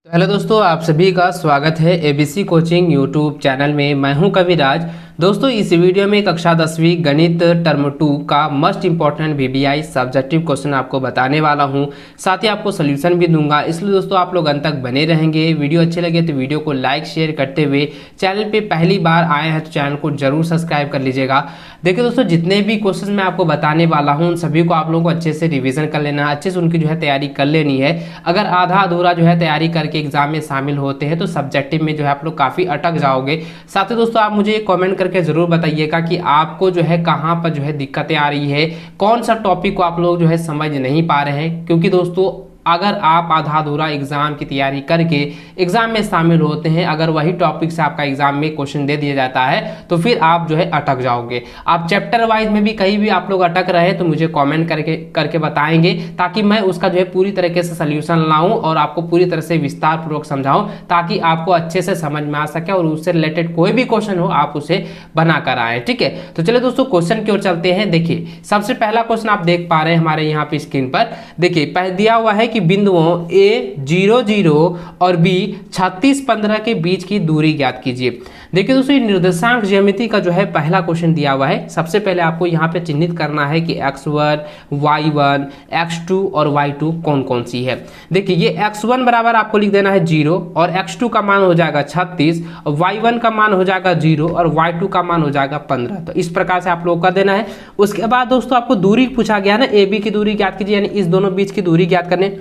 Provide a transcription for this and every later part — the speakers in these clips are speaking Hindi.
तो हेलो दोस्तों, आप सभी का स्वागत है एबीसी कोचिंग यूट्यूब चैनल में। मैं हूं कविराज। दोस्तों, इस वीडियो में कक्षा 10वीं गणित टर्म 2 का most important VBI subjective question आपको बताने वाला हूं। साथ ही आपको सोल्यूशन भी दूंगा, इसलिए दोस्तों आप लोग अंत तक बने रहेंगे। वीडियो अच्छे लगे तो वीडियो को लाइक शेयर करते हुए चैनल पे पहली बार आए हैं तो चैनल को जरूर सब्सक्राइब कर लीजिएगा। देखिए दोस्तों, जितने भी क्वेश्चन मैं आपको बताने वाला हूँ उन सभी को आप लोगों को अच्छे से रिविजन कर लेना, अच्छे से उनकी तैयारी कर लेनी है। अगर आधा अधूरा तैयारी करके एग्जाम में शामिल होते हैं तो सब्जेक्टिव में आप लोग काफ़ी अटक जाओगे। साथ ही दोस्तों आप मुझे कमेंट करके ज़रूर बताइएगा कि आपको कहाँ पर दिक्कतें आ रही है, कौन सा टॉपिक को आप लोग समझ नहीं पा रहे हैं। क्योंकि दोस्तों अगर आप आधा अधूरा एग्जाम की तैयारी करके एग्जाम में शामिल होते हैं, अगर वही टॉपिक से आपका एग्जाम में क्वेश्चन दे दिया जाता है तो फिर आप अटक जाओगे। आप चैप्टर वाइज में भी कहीं भी आप लोग अटक रहे तो मुझे कमेंट करके बताएंगे, ताकि मैं उसका पूरी तरीके से सोल्यूशन लाऊं और आपको पूरी तरह से विस्तार पूर्वक समझाऊं, ताकि आपको अच्छे से समझ में आ सके और उससे रिलेटेड कोई भी क्वेश्चन हो आप उसे बना कर आए। ठीक है, तो चलिए दोस्तों क्वेश्चन की ओर चलते हैं। देखिए, सबसे पहला क्वेश्चन आप देख पा रहे हैं हमारे यहाँ पे स्क्रीन पर। देखिए, दिया हुआ है कि बिंदुओं A 0 0 और B 36 15 के बीच की दूरी ज्ञात कीजिए। देखिए दोस्तों, ये निर्देशांक ज्यामिति का पहला क्वेश्चन दिया हुआ है। सबसे पहले आपको यहाँ पे चिन्हित करना है कि x1, y1, x2 और y2 कौन कौन सी है। देखिए, ये x1 बराबर आपको लिख देना है 0 और x2 का मान हो जाएगा 36 और y1 का मान हो जाएगा 0 और y2 का मान हो जाएगा 15। तो इस प्रकार से आप लोग कर देना है। उसके बाद दोस्तों आपको दूरी पूछा गया ना, AB की दूरी ज्ञात कीजिए, यानी इस दोनों बीच की दूरी ज्ञात करने।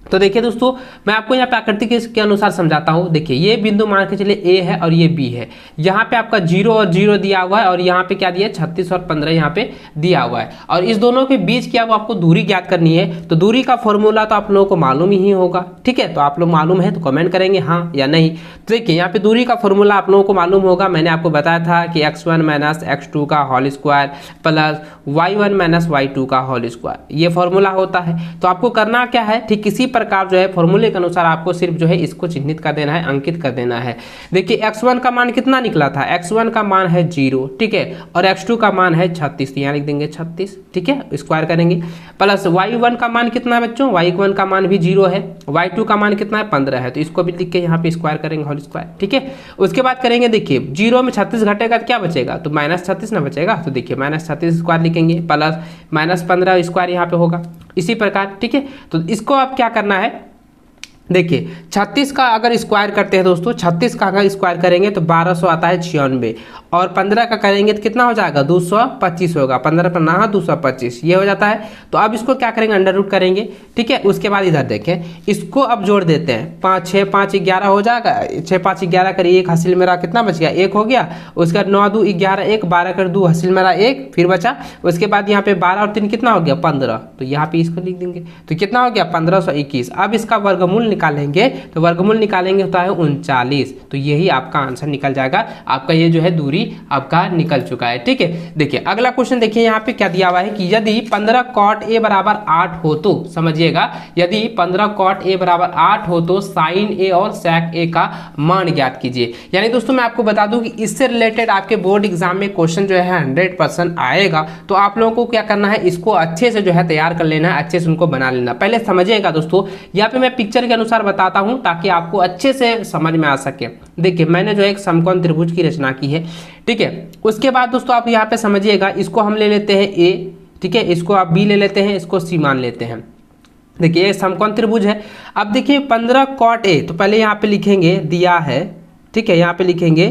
तो देखिए दोस्तों, मैं आपको यहाँ पे आकृति के अनुसार समझाता हूँ। देखिए, ये बिंदु मान के चलिए A है और ये B है। यहाँ पे आपका 0 और 0 दिया हुआ है और यहाँ पे क्या दिया है 36 और 15 यहाँ पे दिया हुआ है, और इस दोनों के बीच की अब आपको दूरी ज्ञात करनी है। तो दूरी का फॉर्मूला तो आप लोगों को मालूम ही होगा। ठीक है, तो आप लोग मालूम है तो कमेंट करेंगे हाँ या नहीं। तो देखिए, यहाँ पे दूरी का फॉर्मूला आप लोगों को मालूम होगा। मैंने आपको बताया था कि x1 माइनस x2 का whole square plus y1 minus y2 का होल स्क्वायर, ये फॉर्मूला होता है। तो आपको करना क्या है, ठीक इसी प्रकार फॉर्मूले के अनुसार आपको सिर्फ इसको चिन्हित कर देना है, अंकित कर देना है। देखिए, x1 का मान कितना निकला था, x1 का मान है 0, ठीक है, और x2 का मान है 36, यहाँ लिख देंगे 36, ठीक है, स्क्वायर करेंगे। प्लस y1 का मान कितना है बच्चों, y1 का मान भी 0 है, y2 का मान कितना है 15 है, तो इसको भी लिख के यहाँ पे स्क्वायर करेंगे, होल स्क्वायर। ठीक है, उसके बाद करेंगे, देखिए 0 में 36 घटेगा तो क्या बचेगा, तो -36 ना बचेगा। तो देखिए -36 स्क्वायर लिखेंगे प्लस -15 स्क्वायर यहाँ पे होगा इसी प्रकार। ठीक है, तो इसको आप क्या करना है, देखिए 36 का अगर स्क्वायर करते हैं दोस्तों, 36 का अगर स्क्वायर करेंगे तो 1200 आता है 96, और 15 का करेंगे तो कितना हो जाएगा 225 होगा, 15 पर ना 225 ये हो जाता है। तो अब इसको क्या करेंगे, अंडर रूट करेंगे। ठीक है, उसके बाद इधर देखें, इसको अब जोड़ देते हैं, 5 6 5 11 हो जाएगा, 6 5 11 करिए, एक हासिल मेरा कितना बच गया, 1 हो गया। उसके बाद 9 2 11 1, 12 कर 2 हासिल मेरा 1 फिर बचा। उसके बाद यहाँ पे 12 और 3 कितना हो गया 15, तो यहाँ पे इसको लिख देंगे, तो कितना हो गया 1521। अब इसका वर्गमूल निकालेंगे, तो वर्गमूल निकालेंगे होता है 39, तो यही आपका आंसर निकल जाएगा। आपका ये दूरी आपका निकल चुका है। ठीक है, देखिए अगला क्वेश्चन देखिए, यहाँ पे क्या दिया हुआ है कि यदि 15 cot a बराबर 8 हो तो, समझिएगा, यदि 15 cot a बराबर 8 हो तो साइन a और sec a का मान ज्ञात कीजिए। यानी दोस्तों मैं आपको बता दूं कि इससे रिलेटेड आपके बोर्ड एग्जाम में क्वेश्चन 100% आएगा। तो आप लोगों को क्या करना है, इसको अच्छे से तैयार कर लेना है, अच्छे से उनको बना लेना। पहले समझिएगा दोस्तों, यहाँ पे मैं पिक्चर के अनुसार बताता हूं ताकि आपको अच्छे से समझ में आ सके। देखिए, मैंने एक समकोण त्रिभुज की रचना की है। ठीक है, उसके बाद दोस्तों आप यहाँ पे समझिएगा, इसको हम ले लेते हैं A, ठीक है, इसको आप B ले लेते हैं, इसको C मान लेते हैं। देखिए, ये समकोण त्रिभुज है। अब देखिए 15 cot A, तो पहले यहाँ पे लिखेंगे दिया है, ठीक है, यहाँ पे लिखेंगे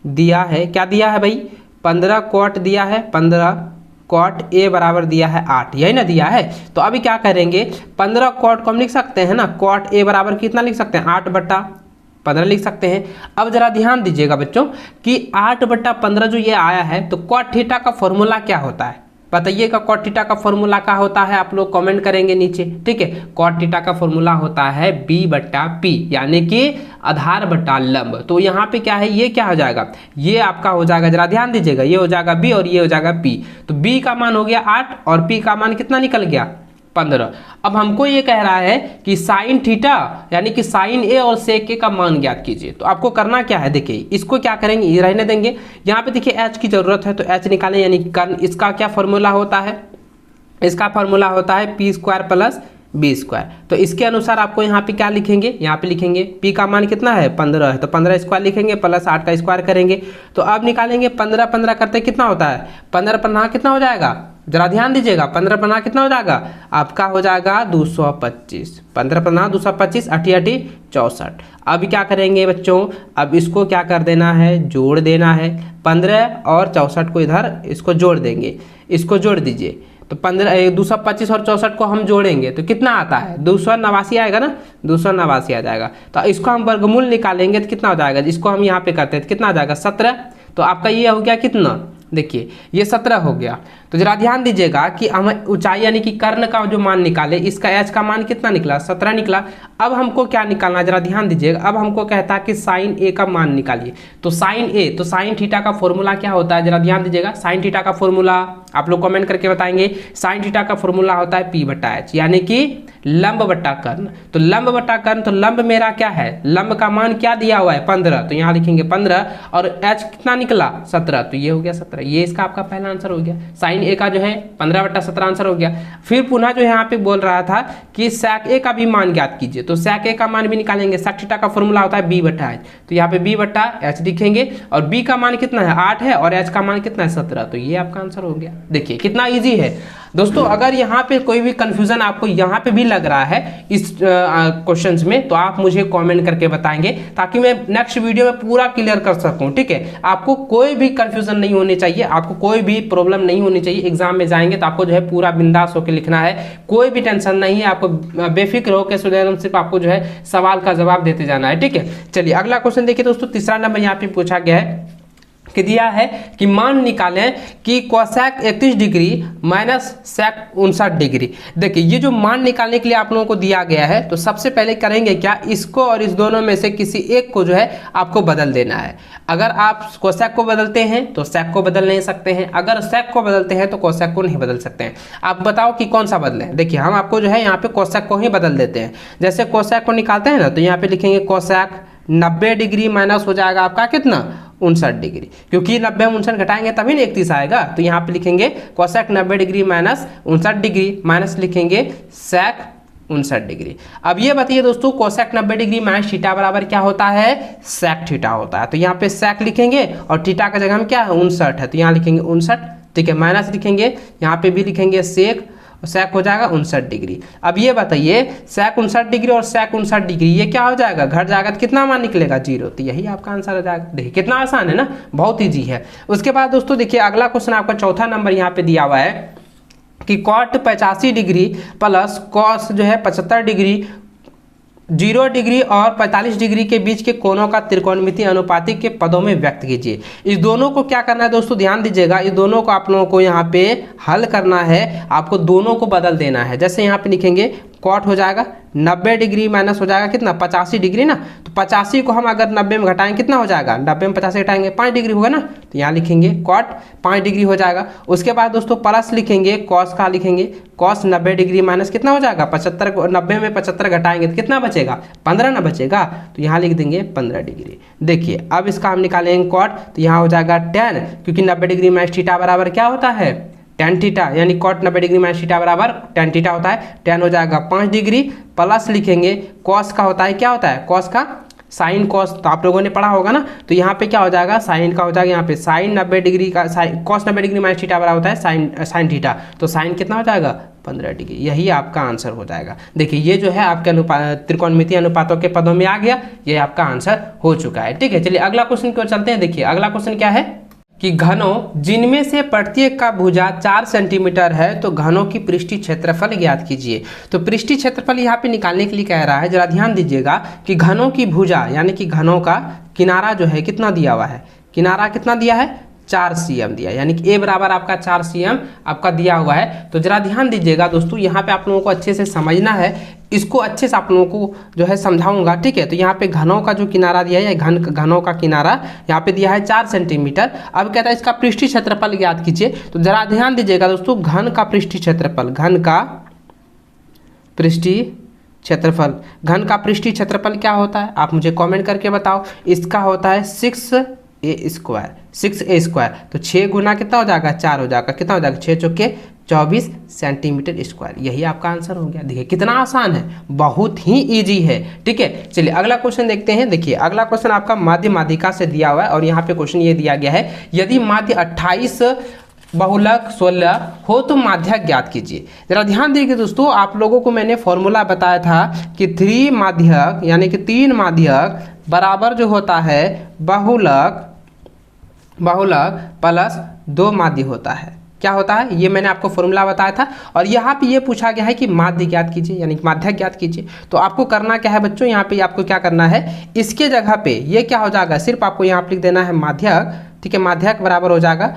दिया है, क्या दिया है भाई, 15 cot दिया है, 15 cot a बराबर दिया है 8, यही ना दिया है। तो अभी क्या करेंगे, 15 cot को हम लिख सकते हैं ना, cot a बराबर कितना लिख सकते हैं 8/15 लिख सकते हैं। अब जरा ध्यान दीजिएगा बच्चों कि 8/15 जो ये आया है, तो cot थीटा का फॉर्मूला क्या होता है बताइएगा। cot थीटा का फॉर्मूला क्या होता है, आप लोग कमेंट करेंगे नीचे। ठीक है, cot थीटा का फॉर्मूला होता है b/p, यानी कि आधार बटा लंब। तो यहाँ पे क्या है, ये क्या हो जाएगा, ये आपका हो जाएगा, जरा ध्यान दीजिएगा, ये हो जाएगा b और ये हो जाएगा p। तो b का मान हो गया 8 और p का मान कितना निकल गया 15। अब हमको ये कह रहा है कि साइन थीटा यानी कि साइन ए और सेक ए का मान ज्ञात कीजिए। तो आपको करना क्या है, देखिए इसको क्या करेंगे, ये रहने देंगे। यहाँ पे देखिए h की जरूरत है तो h निकालें, यानी इसका क्या फॉर्मूला होता है, इसका फॉर्मूला होता है p² प्लस बी स्क्वायर। तो इसके अनुसार आपको यहाँ पे क्या लिखेंगे, यहाँ पे लिखेंगे पी का मान कितना है 15 है, तो 15 स्क्वायर लिखेंगे प्लस 8 का स्क्वायर करेंगे। तो अब निकालेंगे 15 15 करते कितना होता है, 15 15 कितना हो जाएगा, जरा ध्यान दीजिएगा, 15 15 कितना हो जाएगा आपका, हो जाएगा 225। 15 15 225, 8 8 64। अब क्या करेंगे बच्चों, अब इसको क्या कर देना है, जोड़ देना है। 15 और 64 को इधर इसको जोड़ देंगे, इसको जोड़ दीजिए। तो 15 225 और 64 को हम जोड़ेंगे तो कितना आता है, 289 आएगा ना, 289 आ जाएगा। तो इसको हम वर्गमूल निकालेंगे तो कितना हो जाएगा, इसको हम यहाँ पे करते हैं तो कितना आ जाएगा 17। तो आपका ये हो गया कितना, देखिए ये 17 हो गया। तो जरा ध्यान दीजिएगा कि हम ऊंचाई यानी कि कर्ण का जो मान निकाले, इसका एच का मान कितना निकला, 17 निकला। अब हमको क्या निकालना, जरा ध्यान दीजिएगा, अब हमको कहता है कि साइन ए का मान निकालिए। तो साइन ए, तो साइन थीटा का फॉर्मूला क्या होता है, जरा ध्यान दीजिएगा। साइन थीटा का फॉर्मूला आप लोग कमेंट करके बताएंगे। साइन थीटा का फॉर्मूला होता है पी बटा एच, यानी कि लंब बटा कर्ण। तो लंब बटा कर्ण, तो लंब मेरा क्या है, लंब का मान क्या दिया हुआ है 15, तो यहाँ लिखेंगे 15 और एच कितना निकला 17, तो ये हो गया 17। ये इसका आपका पहला आंसर हो गया। साइन ए का जो है 15 बटा 17 आंसर हो गया। फिर पुनः जो यहाँ पे बोल रहा था कि sec ए का भी मान ज्ञात कीजिए, तो sec ए का मान भी निकालेंगे। sec थीटा का फॉर्मूला होता है b बटा एच, तो यहाँ पे b बटा एच लिखेंगे और b का मान कितना है 8 है और h का मान कितना है 17, तो ये आपका आंसर हो गया। देखिए कितना ईजी है दोस्तों। अगर यहाँ पे कोई भी कंफ्यूजन आपको यहाँ पे भी लग रहा है इस क्वेश्चंस में, तो आप मुझे कमेंट करके बताएंगे ताकि मैं नेक्स्ट वीडियो में पूरा क्लियर कर सकूं, ठीक है। आपको कोई भी कंफ्यूजन नहीं होनी चाहिए, आपको कोई भी प्रॉब्लम नहीं होनी चाहिए। एग्जाम में जाएंगे तो आपको जो है पूरा बिंदास होकर लिखना है, कोई भी टेंशन नहीं है, आपको बेफिक्र होकर स्टूडेंट सिर्फ आपको जो है सवाल का जवाब देते जाना है, ठीक है। चलिए अगला क्वेश्चन देखिए दोस्तों। तीसरा नंबर यहाँ पे पूछा गया है कि दिया है कि मान निकालें कि cosec 31 degree minus sec 59 degree. देखिए ये जो मान निकालने के लिए आप लोगों को दिया गया है, तो सबसे पहले करेंगे क्या, इसको और इस दोनों में से किसी एक को जो है आपको बदल देना है। अगर आप कोसेक को बदलते हैं तो सेक को बदल नहीं सकते हैं, अगर सेक को बदलते हैं तो कोसेक को नहीं बदल सकते हैं। आप बताओ कि कौन सा बदलें। देखिए हम आपको जो है यहाँ पे कोसेक को ही बदल देते हैं। जैसे कोसेक को निकालते हैं ना, तो यहाँ पे लिखेंगे कोसेक 90 डिग्री माइनस हो जाएगा आपका कितना 59 डिग्री, क्योंकि 90 59 घटाएंगे तभी ना 31 आएगा। तो यहाँ पे लिखेंगे cosec 90 degree minus 59 degree, minus लिखेंगे सेक 59 डिग्री। अब ये बताइए दोस्तों, कोसेक 90 डिग्री माइनस थीटा बराबर क्या होता है, सेक थीटा होता है। तो यहाँ पे सेक लिखेंगे और थीटा का जगह हम क्या है 59 है, तो यहाँ लिखेंगे 59, ठीक है। माइनस लिखेंगे, यहाँ पे भी लिखेंगे सेक, सेक हो जाएगा 59 डिग्री। अब ये बताइए सेक 59 डिग्री और सेक 59 डिग्री ये क्या हो जाएगा, घट जाएगा तो कितना मान निकलेगा 0, तो यही आपका आंसर हो जाएगा। देखिए कितना आसान है ना, बहुत ईजी है। उसके बाद दोस्तों देखिए अगला क्वेश्चन आपका चौथा नंबर यहाँ पे दिया हुआ है कि कॉट 85 डिग्री प्लस कॉस जो है 75 डिग्री 0 डिग्री और 45 डिग्री के बीच के कोणों का त्रिकोणमितीय अनुपातिक के पदों में व्यक्त कीजिए। इस दोनों को क्या करना है दोस्तों, ध्यान दीजिएगा, इस दोनों को आप लोगों को यहाँ पे हल करना है, आपको दोनों को बदल देना है। जैसे यहाँ पे लिखेंगे कॉट हो जाएगा 90 डिग्री माइनस हो जाएगा कितना 85 डिग्री ना, तो 85 को हम अगर 90 में घटाएंगे कितना हो जाएगा, 90 में 85 घटाएंगे 5 डिग्री होगा ना, तो यहाँ लिखेंगे कॉट 5 डिग्री हो जाएगा। उसके बाद दोस्तों प्लस लिखेंगे कॉस का, लिखेंगे कॉस 90 डिग्री माइनस कितना हो जाएगा 75 को 90 में 75 घटाएंगे तो कितना बचेगा 15 ना बचेगा, तो यहाँ लिख देंगे 15 डिग्री। देखिए अब इसका हम निकालेंगे कॉट, तो यहाँ हो जाएगा 10, क्योंकि 90 डिग्री माइनस थीटा बराबर क्या होता है tan थीटा, यानी कॉट 90 डिग्री माइनस थीटा बराबर tan थीटा होता है। tan हो जाएगा 5 डिग्री, प्लस लिखेंगे कॉस का होता है क्या होता है, कॉस का साइन कॉस, तो आप लोगों ने पढ़ा होगा ना, तो यहाँ पे क्या हो जाएगा साइन का हो जाएगा, यहाँ पे साइन 90 डिग्री का कॉस 90 डिग्री माइनस थीटा बराबर होता है साइन थीटा, तो साइन कितना हो जाएगा 15 डिग्री। यही आपका आंसर हो जाएगा। देखिए ये जो है आपके त्रिकोणमितीय अनुपातों के पदों में आ गया, ये आपका आंसर हो चुका है, ठीक है। चलिए अगला क्वेश्चन की ओर चलते हैं। देखिए अगला क्वेश्चन क्या है कि घनों जिनमें से प्रत्येक का भुजा 4 सेंटीमीटर है तो घनों की पृष्ठीय क्षेत्रफल ज्ञात कीजिए। तो पृष्ठीय क्षेत्रफल यहाँ पे निकालने के लिए कह रहा है, जरा ध्यान दीजिएगा कि घनों की भुजा यानी कि घनों का किनारा जो है कितना दिया हुआ है, किनारा कितना दिया है 4 cm दिया, यानी कि a बराबर आपका 4 cm आपका दिया हुआ है। तो जरा ध्यान दीजिएगा दोस्तों, यहाँ पे आप लोगों को अच्छे से समझना है, इसको अच्छे से आप लोगों को जो है समझाऊंगा, ठीक है। तो यहाँ पे घनों का जो किनारा दिया है, घनों का किनारा यहाँ पे दिया है 4 सेंटीमीटर। अब कहता है इसका पृष्ठीय क्षेत्रफल ज्ञात कीजिए। तो जरा ध्यान दीजिएगा दोस्तों, घन का पृष्ठीय क्षेत्रफल, घन का पृष्ठीय क्षेत्रफल, घन का पृष्ठीय क्षेत्रफल क्या होता है आप मुझे कमेंट करके बताओ। इसका होता है 6a स्क्वायर, 6a स्क्वायर, तो 6 गुना कितना हो जाएगा 4 हो जाएगा, कितना हो जाएगा 6 चौके 24 सेंटीमीटर स्क्वायर। यही आपका आंसर हो गया। देखिए कितना आसान है, बहुत ही इजी है। ठीक है, चलिए अगला क्वेश्चन देखते हैं। देखिए अगला क्वेश्चन आपका माध्य माध्यिका से दिया हुआ है और यहाँ पे क्वेश्चन ये दिया गया है, यदि माध्य 28 बहुलक 16 हो तो माध्यक ज्ञात कीजिए। जरा ध्यान दीजिए दोस्तों, आप लोगों को मैंने फॉर्मूला बताया था कि 3 माध्यक यानी कि 3 माध्यक बराबर जो होता है बहुलक प्लस 2 माध्य होता है। क्या होता है, ये मैंने आपको फॉर्मूला बताया था। और यहाँ पे ये पूछा गया है कि माध्य ज्ञात कीजिए यानी माध्यक ज्ञात कीजिए। तो आपको करना क्या है बच्चों, यहाँ पे आपको क्या करना है, इसके जगह पे ये क्या हो जाएगा, सिर्फ आपको यहाँ पे लिख देना है माध्यक। ठीक है, माध्यक बराबर हो जाएगा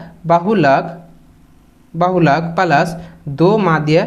बहुलक प्लस 2 माध्य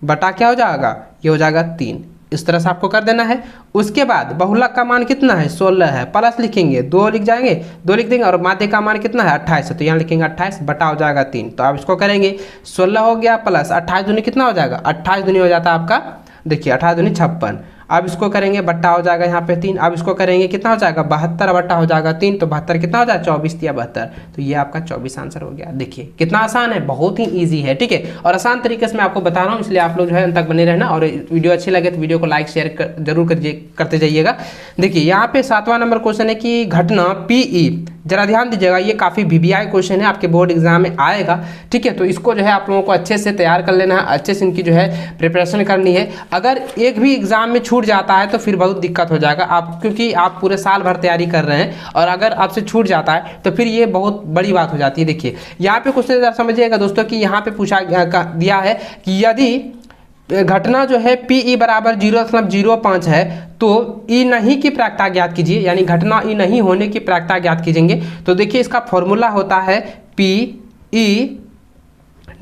बटा क्या हो जाएगा, ये हो जाएगा 3। इस तरह से आपको कर देना है। उसके बाद बहुलक का मान कितना है, 16 है, प्लस लिखेंगे 2 लिख जाएंगे, 2 लिख देंगे, और माध्य का मान कितना है 28 है, तो यहाँ लिखेंगे 28 बटा हो जाएगा 3। तो आप इसको करेंगे 16 हो गया प्लस 28 दूनी कितना हो जाएगा, 28 दूनी हो जाता है आपका, देखिए 28 दूनी 56। अब इसको करेंगे बट्टा हो जाएगा यहाँ पे 3। अब इसको करेंगे कितना हो जाएगा 72 बट्टा हो जाएगा 3, तो 72 कितना हो जाएगा 24 या 72, तो ये आपका 24 आंसर हो गया। देखिए कितना आसान है, बहुत ही इजी है। ठीक है, और आसान तरीके से मैं आपको बता रहा हूँ, इसलिए आप लोग जो है अंत तक बने रहना। और वीडियो अच्छी लगे तो वीडियो को लाइक शेयर जरूर करते जाइएगा। देखिए यहाँ पे 7वां नंबर क्वेश्चन है कि घटना PE, जरा ध्यान दीजिएगा, ये काफ़ी VBI क्वेश्चन है, आपके बोर्ड एग्जाम में आएगा। ठीक है, तो इसको जो है आप लोगों को अच्छे से तैयार कर लेना है, अच्छे से इनकी जो है प्रिपरेशन करनी है। अगर एक भी एग्जाम में छूट जाता है तो फिर बहुत दिक्कत हो जाएगा आप, क्योंकि आप पूरे साल भर तैयारी कर रहे हैं और अगर आपसे छूट जाता है तो फिर ये बहुत बड़ी बात हो जाती है। देखिए यहाँ पे क्वेश्चन जरा समझिएगा दोस्तों कि यहाँ पे पूछा दिया है कि यदि घटना जो है PE बराबर 0.05 है तो E नहीं की प्रायिकता ज्ञात कीजिए, यानी घटना E नहीं होने की प्रायिकता ज्ञात कीजिएंगे। तो देखिए इसका फॉर्मूला होता है PE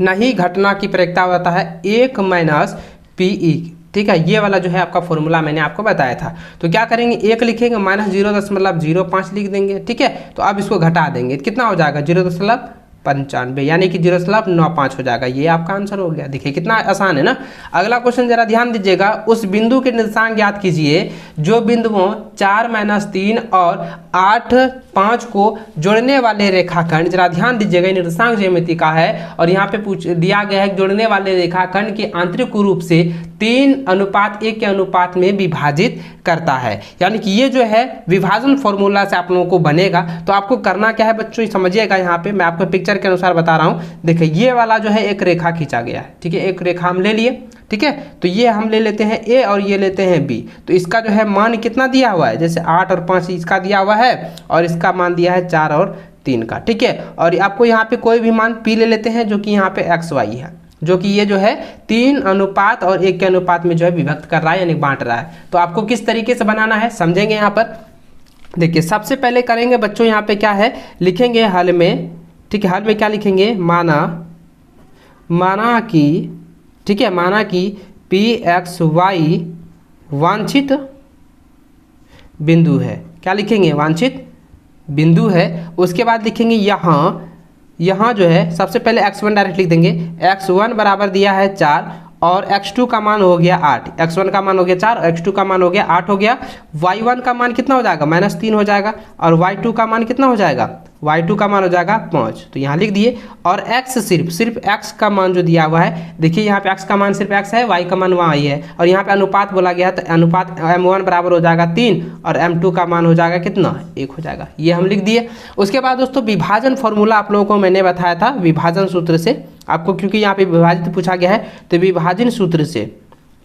नहीं घटना की प्रायिकता होता है 1 - PE। ठीक है, ये वाला जो है आपका फॉर्मूला मैंने आपको बताया था। तो क्या करेंगे, 1 लिखेंगे -0.05 लिख देंगे। ठीक है, तो अब इसको घटा देंगे, कितना हो जाएगा 0.95 यानी कि 0.95 हो जाएगा। ये आपका आंसर हो गया। देखिए कितना आसान है ना। अगला क्वेश्चन जरा ध्यान दीजिएगा, उस बिंदु के निर्देशांक ज्ञात कीजिए जो बिंदुओं 4 - 3 और 8 5 को जोड़ने वाले रेखाखंड, जरा ध्यान दीजिएगा निर्देशांक ज्यामिति का है और यहाँ पे दिया गया है जोड़ने वाले रेखाखंड के आंतरिक रूप से 3:1 के अनुपात में विभाजित करता है। यानी कि ये जो है विभाजन फॉर्मूला से आप लोगों को बनेगा। तो आपको करना क्या है बच्चों, समझिएगा, यहाँ पे मैं आपको पिक्चर के अनुसार बता रहा हूँ। देखिए ये वाला जो है एक रेखा खींचा गया है। ठीक है, एक रेखा हम ले लिए। ठीक है, तो ये हम ले लेते हैं A और ये लेते हैं B। तो इसका जो है मान कितना दिया हुआ है, जैसे 8 और 5 इसका दिया हुआ है और इसका मान दिया है 4 और 3 का। ठीक है, और आपको यहाँ पे कोई भी मान P ले लेते हैं जो कि यहाँ पे XY है, जो कि ये जो है 3:1 के अनुपात में जो है विभक्त कर रहा है यानी बांट रहा है। तो आपको किस तरीके से बनाना है समझेंगे यहाँ पर। देखिए सबसे पहले करेंगे बच्चों, यहाँ पे क्या है लिखेंगे हल में। ठीक है, हल में क्या लिखेंगे, माना कि, ठीक है, माना कि PXY वांछित बिंदु है। क्या लिखेंगे, वांछित बिंदु है। उसके बाद लिखेंगे यहाँ जो है सबसे पहले x1 डायरेक्ट लिख देंगे। x1 बराबर दिया है 4 और x2 का मान हो गया 8। x1 का मान हो गया 4 और x2 का मान हो गया 8 हो गया। y1 का मान कितना हो जाएगा, -3 हो जाएगा। और y2 का मान कितना हो जाएगा, y2 का मान हो जाएगा 5। तो यहाँ लिख दिए। और x सिर्फ x का मान जो दिया हुआ है, देखिए यहाँ पे x का मान सिर्फ x है, y का मान y है। और यहाँ पे अनुपात बोला गया है, तो अनुपात m1 बराबर हो जाएगा 3 और m2 का मान हो जाएगा कितना, 1 हो जाएगा। ये हम लिख दिए। उसके बाद दोस्तों विभाजन फॉर्मूला आप लोगों को मैंने बताया था, विभाजन सूत्र से आपको, क्योंकि यहाँ पे विभाजित पूछा गया है तो विभाजन सूत्र से।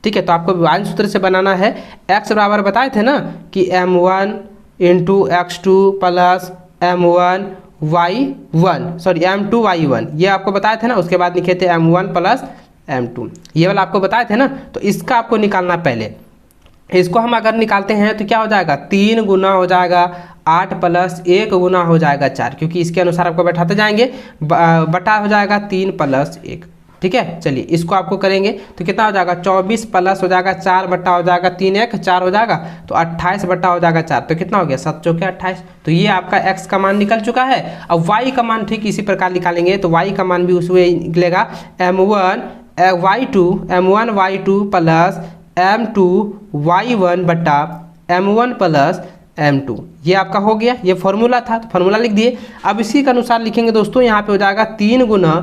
ठीक है, तो आपको विभाजन सूत्र से बनाना है। x बराबर बताए थे ना कि m1 × x2 plus m1 y1, sorry m2 y1, ये आपको बताए थे ना। उसके बाद लिखे थे m1 प्लस m2, ये वाला आपको बताए थे ना। तो इसका आपको निकालना, पहले इसको हम अगर निकालते हैं तो क्या हो जाएगा, 3 गुना हो जाएगा 8 + 1 गुना हो जाएगा 4, क्योंकि इसके अनुसार आपको बैठाते जाएंगे, बटा हो जाएगा 3 + 1। ठीक है, चलिए इसको आपको करेंगे तो कितना हो जाएगा, 24 प्लस हो जाएगा 4 बट्टा हो जाएगा 3 1 4 हो जाएगा, तो 28 बट्टा हो जाएगा 4, तो कितना हो गया 7 चौके 28। तो ये आपका x का मान निकल चुका है। अब y का मान ठीक इसी प्रकार निकालेंगे, तो y का मान भी उसमें निकलेगा m1 y2 plus m2 y1 बट्टा m1 प्लस m2। ये आपका हो गया, ये फॉर्मूला था तो फॉर्मूला लिख दिए। अब इसी के अनुसार लिखेंगे दोस्तों, यहाँ पे हो जाएगा 3 गुना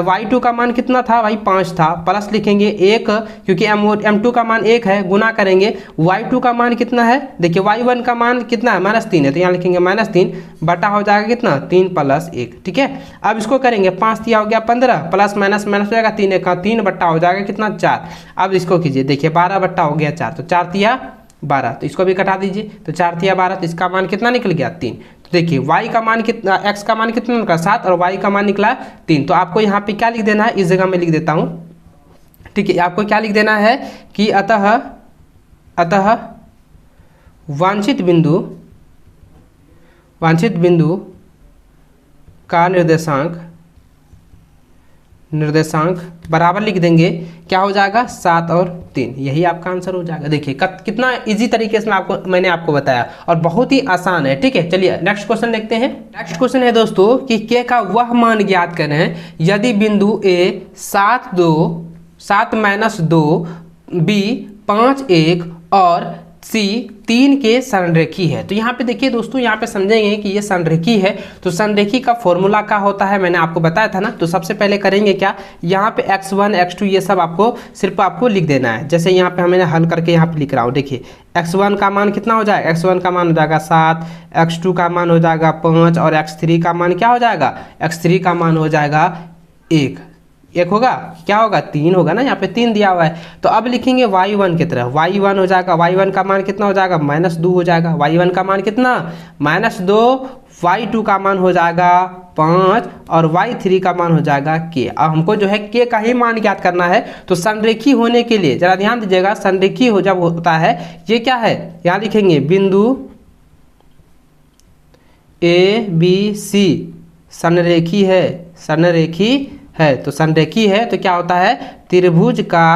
y2 का मान कितना था भाई 5 था, प्लस लिखेंगे 1 क्योंकि m2 का मान 1 है, गुना करेंगे y2 का मान कितना है, देखिए y1 का मान कितना है -3 है, तो यहाँ लिखेंगे -3 बटा हो जाएगा कितना 3 + 1। ठीक है, अब इसको करेंगे 5 दिया हो गया 15 प्लस माइनस माइनस हो जाएगा 3 1 3 बट्टा हो जाएगा कितना 4। अब इसको कीजिए, देखिए 12 बट्टा हो गया 4, तो 4 तिया 12, तो इसको भी कटा दीजिए, तो 4 तिया 12, तो इसका मान कितना निकल गया 3। तो देखिए y का मान कितना, x का मान कितना निकला 7 और y का मान निकला 3। तो आपको यहाँ पे क्या लिख देना है, इस जगह में लिख देता हूँ। ठीक है, आपको क्या लिख देना है कि अतः वांछित बिंदु का निर्देशांक बराबर लिख देंगे, क्या हो जाएगा 7 और 3, यही आपका आंसर हो जाएगा। देखिए कितना इजी तरीके से मैंने आपको बताया और बहुत ही आसान है। ठीक है, चलिए नेक्स्ट क्वेश्चन देखते हैं। नेक्स्ट क्वेश्चन है दोस्तों कि k का वह मान ज्ञात करें यदि बिंदु A 7 -2 B 5 1 और C 3 के संरेखी है। तो यहाँ पे देखिए दोस्तों, यहाँ पे समझेंगे कि ये संरेखी है, तो संरेखी का फॉर्मूला क्या होता है मैंने आपको बताया था ना। तो सबसे पहले करेंगे क्या, यहाँ पे x1 x2 ये सब सिर्फ आपको लिख देना है। जैसे यहाँ पे मैंने हल करके यहाँ पे लिख रहा हूँ, देखिए x1 का मान कितना हो जाएगा, x1 का मान हो जाएगा 7, x2 का मान हो जाएगा 5 और x3 का मान क्या हो जाएगा, x3 का मान हो जाएगा 1 होगा, क्या होगा 3 होगा ना, यहाँ पे 3 दिया हुआ है। तो अब लिखेंगे y1 की तरह, y1 हो जाएगा, y1 का मान कितना हो जाएगा -2 हो जाएगा, y1 का मान कितना -2, y2 का मान हो जाएगा 5 और y3 का मान हो जाएगा k। अब हमको जो है k का ही मान ज्ञात करना है। तो संरेखी होने के लिए जरा ध्यान दीजिएगा, संरेखी हो जब होता है ये क्या है, यहाँ लिखेंगे बिंदु ABC संरेखी है, तो संरेखी है तो क्या होता है, त्रिभुज का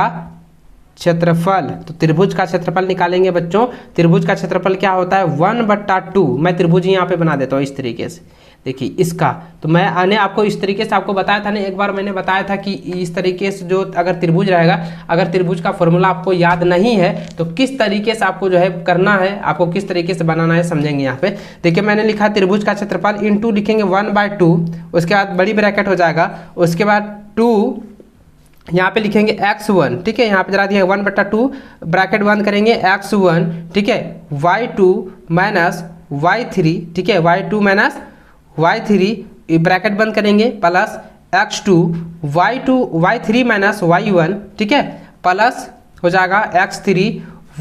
क्षेत्रफल। तो त्रिभुज का क्षेत्रफल निकालेंगे बच्चों, त्रिभुज का क्षेत्रफल क्या होता है 1/2। मैं त्रिभुज यहाँ पे बना देता हूँ इस तरीके से, देखिए इसका। तो मैंने आपको इस तरीके से आपको बताया था ना, एक बार मैंने बताया था कि इस तरीके से जो अगर त्रिभुज रहेगा, अगर त्रिभुज का फॉर्मूला आपको याद नहीं है तो किस तरीके से आपको जो है करना है, आपको किस तरीके से बनाना है समझेंगे। यहाँ पे देखिए मैंने लिखा त्रिभुज का क्षेत्रफल इंटू लिखेंगे 1/2, उसके बाद बड़ी ब्रैकेट हो जाएगा, उसके बाद 2 यहाँ पे लिखेंगे x1। ठीक है, यहाँ पे जरा दिया 1/2 ब्रैकेट बंद करेंगे x1। ठीक है, y2 माइनस y3, ठीक है y2 माइनस y3 ब्रैकेट बंद करेंगे plus x2 y3 minus y1, ठीक है, प्लस हो जाएगा x3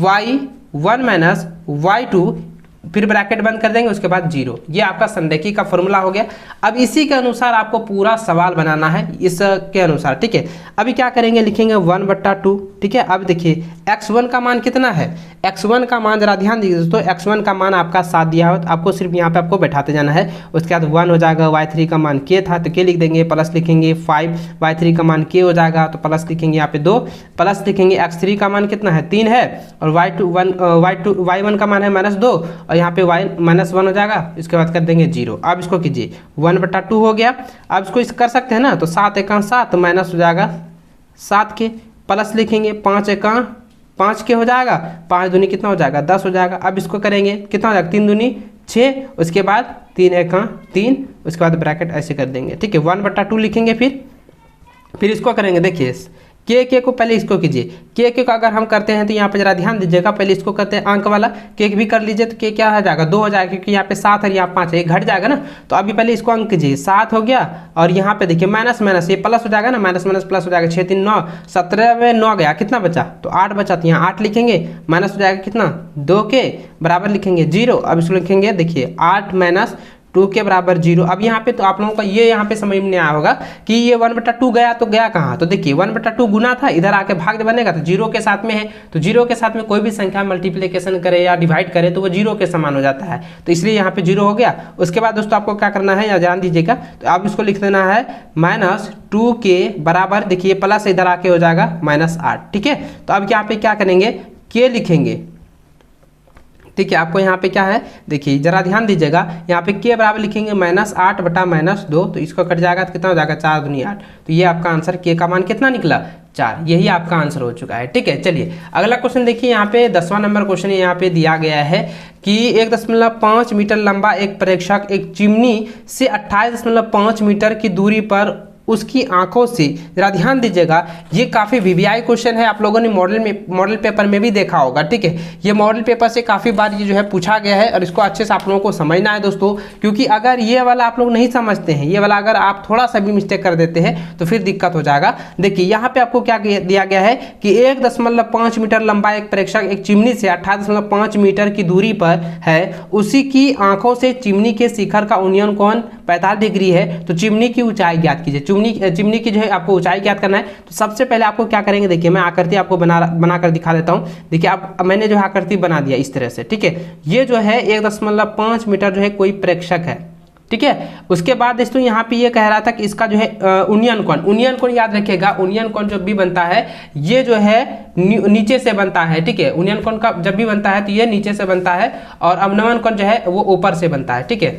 y1 माइनस y2, फिर ब्रैकेट बंद कर देंगे, उसके बाद 0। ये आपका संरेखी का फॉर्मूला हो गया। अब इसी के अनुसार आपको पूरा सवाल बनाना है इसके अनुसार। ठीक है, अभी क्या करेंगे, लिखेंगे 1/2। ठीक है, अब देखिए x1 का मान कितना है, x1 का मान जरा ध्यान दीजिए दोस्तों, x1 का मान आपका 7 दिया हो, तो आपको सिर्फ यहाँ पे आपको बैठाते जाना है। उसके बाद 1 हो जाएगा, y3 का मान k था तो k लिख देंगे, प्लस लिखेंगे 5, y3 का मान k हो जाएगा तो प्लस लिखेंगे यहाँ पे 2, प्लस लिखेंगे x3 का मान कितना है 3 है और y1 का मान है -2 और यहाँ पे y -1 हो जाएगा, इसके बाद कर देंगे 0। अब इसको कीजिए 1/2 हो गया। अब इसको कर सकते हैं ना, तो 7 × 7 माइनस हो जाएगा 7 के, प्लस लिखेंगे 5 × 5 के हो जाएगा, 5 दूनी कितना हो जाएगा 10 हो जाएगा। अब इसको करेंगे कितना हो जाएगा 3 दूनी 6, उसके बाद 3 × 3, उसके बाद ब्रैकेट ऐसे कर देंगे। ठीक है, 1/2 लिखेंगे, फिर इसको करेंगे, देखिए के को पहले इसको कीजिए, के को अगर हम करते हैं तो यहाँ पे जरा ध्यान दीजिएगा, पहले इसको करते हैं अंक वाला, के भी कर लीजिए तो के क्या हो जाएगा 2 हो जाएगा, क्योंकि यहाँ पे 7 है यहाँ 5 है, घट जाएगा ना। तो अभी पहले इसको अंक कीजिए, 7 हो गया और यहाँ पे देखिए माइनस माइनस ये प्लस हो जाएगा ना, माइनस माइनस प्लस हो जाएगा, 6 3 9, 17 में 9 गया, कितना बचा तो 8 बचा, तो यहाँ 8 लिखेंगे, माइनस हो जाएगा कितना 2 के बराबर लिखेंगे 0। अब इसको लिखेंगे, देखिए 8 माइनस 2 के बराबर 0। अब यहाँ पे तो आप लोगों का ये यहाँ पे समझ में नहीं आया होगा कि ये 1/2 गया तो गया कहाँ, तो देखिए 1/2 गुना था, इधर आके भाग बनेगा तो 0 के साथ में है, तो 0 के साथ में कोई भी संख्या मल्टीप्लिकेशन करे या डिवाइड करे तो वो 0 के समान हो जाता है, तो इसलिए यहाँ पे 0 हो गया। उसके बाद दोस्तों आपको क्या करना है या ध्यान दीजिएगा, तो आप इसको लिख देना है -2 के बराबर, देखिए प्लस इधर आके हो जाएगा -8। ठीक है, तो अब यहाँ पे क्या करेंगे, के लिखेंगे। ठीक है, आपको यहाँ पे क्या है, देखिए जरा ध्यान दीजिएगा, यहाँ पे के बराबर लिखेंगे -8 बटा -2, तो इसको कट जाएगा तो कितना हो जाएगा 4 दूनी 8। तो ये आपका आंसर के का मान कितना निकला 4। यही आपका आंसर हो चुका है। ठीक है, चलिए अगला क्वेश्चन देखिए। यहाँ पे 10वां नंबर क्वेश्चन यहाँ पे दिया गया है कि 1.5 मीटर लंबा एक प्रेक्षक एक चिमनी से 28.5 मीटर की दूरी पर उसकी आंखों से, जरा ध्यान दीजिएगा, ये काफ़ी वीवीआई क्वेश्चन है, आप लोगों ने मॉडल पेपर में भी देखा होगा। ठीक है, ये मॉडल पेपर से काफ़ी बार ये जो है पूछा गया है और इसको अच्छे से आप लोगों को समझना है दोस्तों, क्योंकि अगर ये वाला आप लोग नहीं समझते हैं, ये वाला अगर आप थोड़ा सा भी मिस्टेक कर देते हैं तो फिर दिक्कत हो जाएगा। देखिए यहाँ पे आपको क्या दिया गया है कि 1.5 मीटर लंबा एक प्रेक्षक एक चिमनी से 28.5 मीटर की दूरी पर है, उसी की आंखों से चिमनी के शिखर का उन्नयन कोण 45 डिग्री है, तो चिमनी की ऊंचाई ज्ञात कीजिए। चिमनी की जो है आपको ऊंचाई ज्ञात करना है। तो सबसे पहले आपको क्या करेंगे, देखिए मैं आकृति आपको बना कर दिखा देता हूं। देखिए आप, मैंने जो आकृति बना दिया इस तरह से। ठीक है, ये जो है 1.5 मीटर जो है कोई प्रेक्षक है। ठीक है, उसके बाद दोस्तों यहाँ पे ये कह रहा था कि इसका जो है उन्नयन कोण याद रखिएगा, उन्नयन कोण जब भी बनता है ये जो है नीचे से बनता है। ठीक है, उन्नयन कोण का जब भी बनता है तो ये नीचे से बनता है और अवनमन कोण जो है वो ऊपर से बनता है। ठीक है,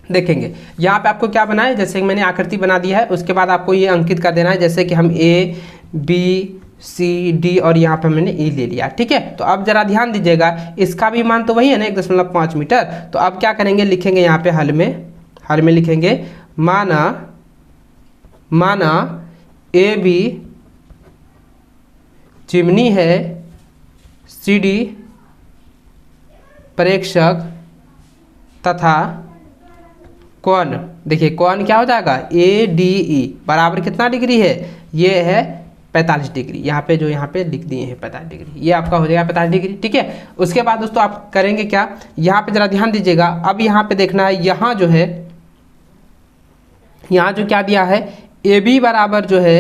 देखेंगे यहाँ पे आपको क्या बना है, जैसे कि मैंने आकृति बना दी है, उसके बाद आपको ये अंकित कर देना है, जैसे कि हम ए बी सी डी और यहाँ पे मैंने ई ले लिया। ठीक है, तो अब जरा ध्यान दीजिएगा, इसका भी मान तो वही है ना 1.5 मीटर। तो अब क्या करेंगे, लिखेंगे यहाँ पे हल में लिखेंगे माना ए बी चिमनी है, सी डी प्रेक्षक तथा कोण, देखिए कोण क्या हो जाएगा ए डी ई बराबर कितना डिग्री है, ये है 45 डिग्री। यहाँ पे लिख दिए हैं 45 डिग्री, ये आपका हो जाएगा 45 डिग्री। ठीक है, उसके बाद दोस्तों आप करेंगे क्या, यहाँ पे जरा ध्यान दीजिएगा। अब यहाँ पे देखना है, यहाँ जो है यहाँ जो क्या दिया है, ए बी बराबर जो है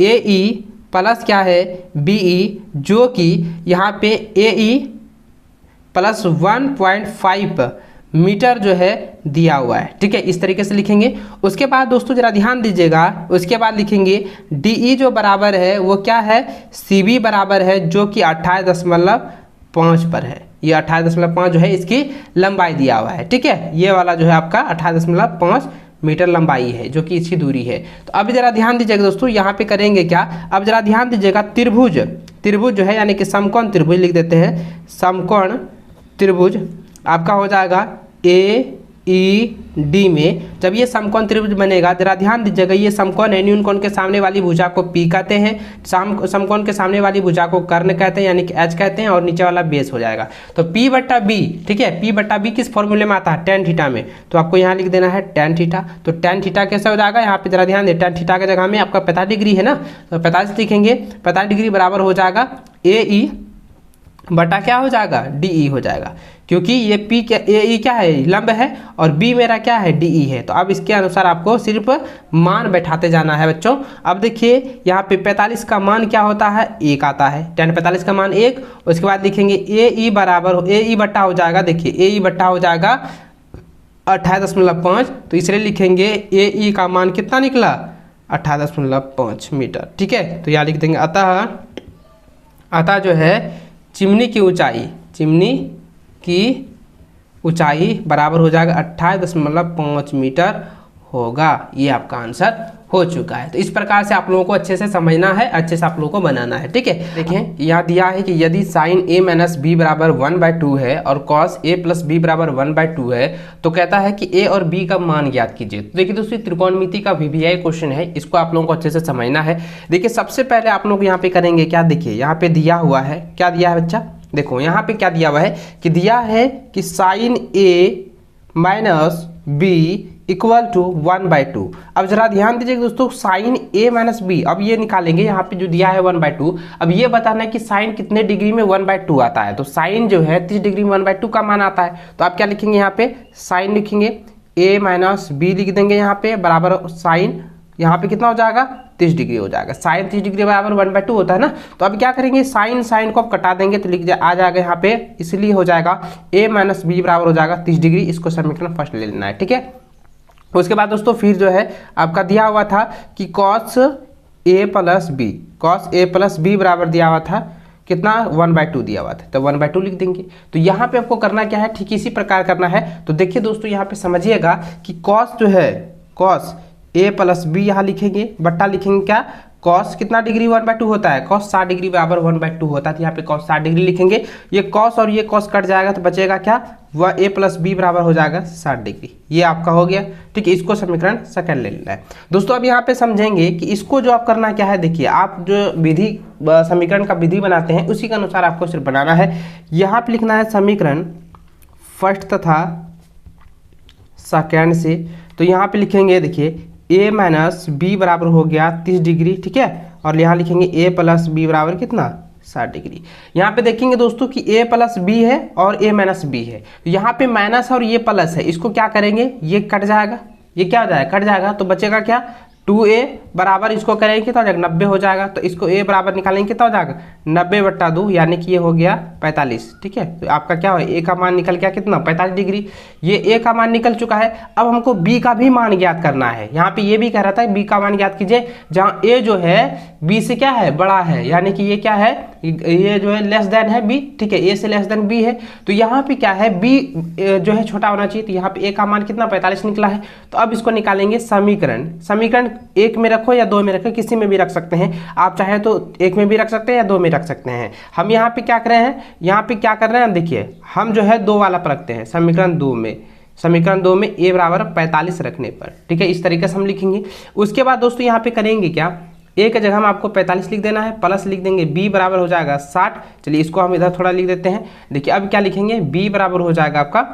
ए ई प्लस क्या है बी ई, जो कि यहाँ पे ए ई प्लस 1.5 मीटर जो है दिया हुआ है। ठीक है, इस तरीके से लिखेंगे। उसके बाद दोस्तों जरा ध्यान दीजिएगा, उसके बाद लिखेंगे डी जो बराबर है वो क्या है, सी बी बराबर है जो कि 28.5 पर है। ये 28.5 जो है इसकी लंबाई दिया हुआ है। ठीक है, ये वाला जो है आपका 28.5 मीटर लंबाई है जो कि इसकी दूरी है। तो अब जरा ध्यान दीजिएगा दोस्तों, यहाँ पे करेंगे क्या, अब जरा ध्यान दीजिएगा, त्रिभुज जो है यानी कि समकोण त्रिभुज लिख देते हैं। समकोण त्रिभुज आपका हो जाएगा ए ई डी में। जब ये समकोण त्रिभुज बनेगा, जरा ध्यान दीजिएगा, ये समकोण है, न्यून कोण के सामने वाली भुजा को पी कहते हैं, समकोण के सामने वाली भुजा को कर्ण कहते हैं यानी कि एच कहते हैं, और नीचे वाला बेस हो जाएगा। तो पी बट्टा बी, ठीक है, पी बट्टा बी किस फॉर्मूले में आता है, टेन थीटा में, तो आपको यहाँ लिख देना है टेन थीटा। तो टेन थीटा कैसे हो जाएगा, यहाँ पे जरा ध्यान दे, टेन थीटा के जगह में आपका 45 डिग्री है ना, तो 45 लिखेंगे, 45 डिग्री बराबर हो जाएगा ए ई बटा क्या हो जाएगा डी ई हो जाएगा, क्योंकि ये पी क्या ए ई क्या है लंब है और बी मेरा क्या है डी ई है। तो अब इसके अनुसार आपको सिर्फ मान बैठाते जाना है बच्चों। अब देखिए यहाँ पे 45 का मान क्या होता है, 1 आता है, टेन 45 का मान 1। उसके बाद लिखेंगे ए ई बराबर ए ई बट्टा हो जाएगा, देखिए ए ई बट्टा हो जाएगा 28.5, तो इसलिए लिखेंगे ए ई का मान कितना निकला 28.5 मीटर। ठीक है, तो यहाँ लिख देंगे अतः जो है चिमनी की ऊंचाई बराबर हो जाएगा 28.5 मीटर होगा। ये आपका आंसर हो चुका है। तो इस प्रकार से आप लोगों को अच्छे से समझना है, अच्छे से आप लोगों को बनाना है। ठीक है, देखें यहाँ दिया है कि यदि साइन a माइनस बी बराबर 1/2 है और कॉस a प्लस बी बराबर 1/2 है, तो कहता है कि a और b का मान ज्ञात कीजिए। तो देखिए दोस्तों त्रिकोणमिति का वीवीआई क्वेश्चन है, इसको आप लोगों को अच्छे से समझना है। देखिए सबसे पहले आप लोग यहाँ पे करेंगे क्या, देखिए यहाँ पे दिया हुआ है, क्या दिया है बच्चा, देखो यहाँ पे क्या दिया हुआ है कि दिया है कि sine a minus B equal to 1/2। अब जरा ध्यान दीजिए दोस्तों, साइन a माइनस बी, अब ये निकालेंगे, यहाँ पे जो दिया है 1/2। अब ये बताना है कि साइन कितने डिग्री में 1/2 आता है, तो साइन जो है 30 डिग्री में 1/2 का मान आता है। तो आप क्या लिखेंगे, यहाँ पे साइन लिखेंगे, a माइनस बी लिख देंगे यहाँ पे बराबर साइन, यहाँ पे कितना हो जाएगा 30 डिग्री हो जाएगा, साइन 30 डिग्री बराबर 1/2 होता है ना। तो अब क्या करेंगे, साइन को आप कटा देंगे तो लिख आ जाएगा यहाँ पे, इसलिए हो जाएगा a माइनस बी बराबर हो जाएगा 30 डिग्री। इसको समीकरण फर्स्ट ले लेना है। ठीक है, उसके बाद दोस्तों फिर जो है आपका दिया हुआ था कि cos a प्लस बी बराबर दिया हुआ था कितना 1/2 दिया हुआ था, तो 1/2 लिख देंगे। तो यहाँ पे आपको करना क्या है, ठीक इसी प्रकार करना है। तो देखिए दोस्तों यहाँ पे समझिएगा कि cos जो है cos a प्लस बी यहाँ लिखेंगे, बट्टा लिखेंगे क्या कॉस कितना डिग्री 1/2 होता है, कॉस 60 डिग्री बराबर 1/2 होता है। तो यहाँ पे कॉस 60 डिग्री लिखेंगे, ये कॉस और ये कॉस कट जाएगा तो बचेगा क्या, वह a + b बराबर हो जाएगा 60 डिग्री। ये आपका हो गया, ठीक है। इसको समीकरण सेकंड ले लेना है दोस्तों। अब यहाँ पे समझेंगे कि इसको जो आप करना क्या है, देखिए आप जो विधि समीकरण का विधि बनाते हैं उसी के अनुसार आपको सिर्फ बनाना है। यहाँ पे लिखना है समीकरण फर्स्ट तथा सेकेंड से। तो यहाँ पे लिखेंगे, देखिए a - b बराबर हो गया 30 डिग्री, ठीक है। और यहाँ लिखेंगे a + b बराबर कितना, 60 डिग्री। यहाँ पे देखेंगे दोस्तों कि a + b है और a - b है। यहाँ पे माइनस और ये प्लस है, इसको क्या करेंगे, ये कट जाएगा, ये क्या हो जाएगा, कट जाएगा। तो बचेगा क्या, 2a बराबर इसको करेंगे कितना हो जाएगा, 90 हो जाएगा। तो इसको a बराबर निकालेंगे कितना हो जाएगा, 90/2, यानी कि ये हो गया 45, ठीक है। तो आपका क्या हो, a का मान निकल गया कितना, 45 डिग्री। ये a का मान निकल चुका है। अब हमको b का भी मान ज्ञात करना है। यहाँ पे ये भी कह रहा था b का मान ज्ञात कीजिए, जहाँ a जो है b से क्या है, बड़ा है, यानी कि ये क्या है, ये जो है लेस देन है b, ठीक है, a से लेस देन b है। तो यहाँ पे क्या है, b जो है छोटा होना चाहिए। तो यहाँ पे a का मान कितना, 45 निकला है। तो अब इसको निकालेंगे समीकरण 1 में रखो या 2 में रखो, किसी में भी रख सकते हैं आप, चाहे तो 1 में भी रख सकते हैं या 2 में रख सकते हैं। हम यहाँ पे क्या कर रहे हैं, यहाँ पे क्या कर रहे हैं, देखिए हम जो है 2 वाला पर रखते हैं, समीकरण 2 में a बराबर 45 रखने पर, ठीक है। इस तरीके से हम लिखेंगे। उसके बाद दोस्तों यहाँ पे करेंगे क्या, a की जगह हम आपको 45 लिख देना है, प्लस लिख देंगे b बराबर हो जाएगा 60। चलिए इसको हम इधर थोड़ा लिख देते हैं। देखिए अब क्या लिखेंगे, b बराबर हो जाएगा आपका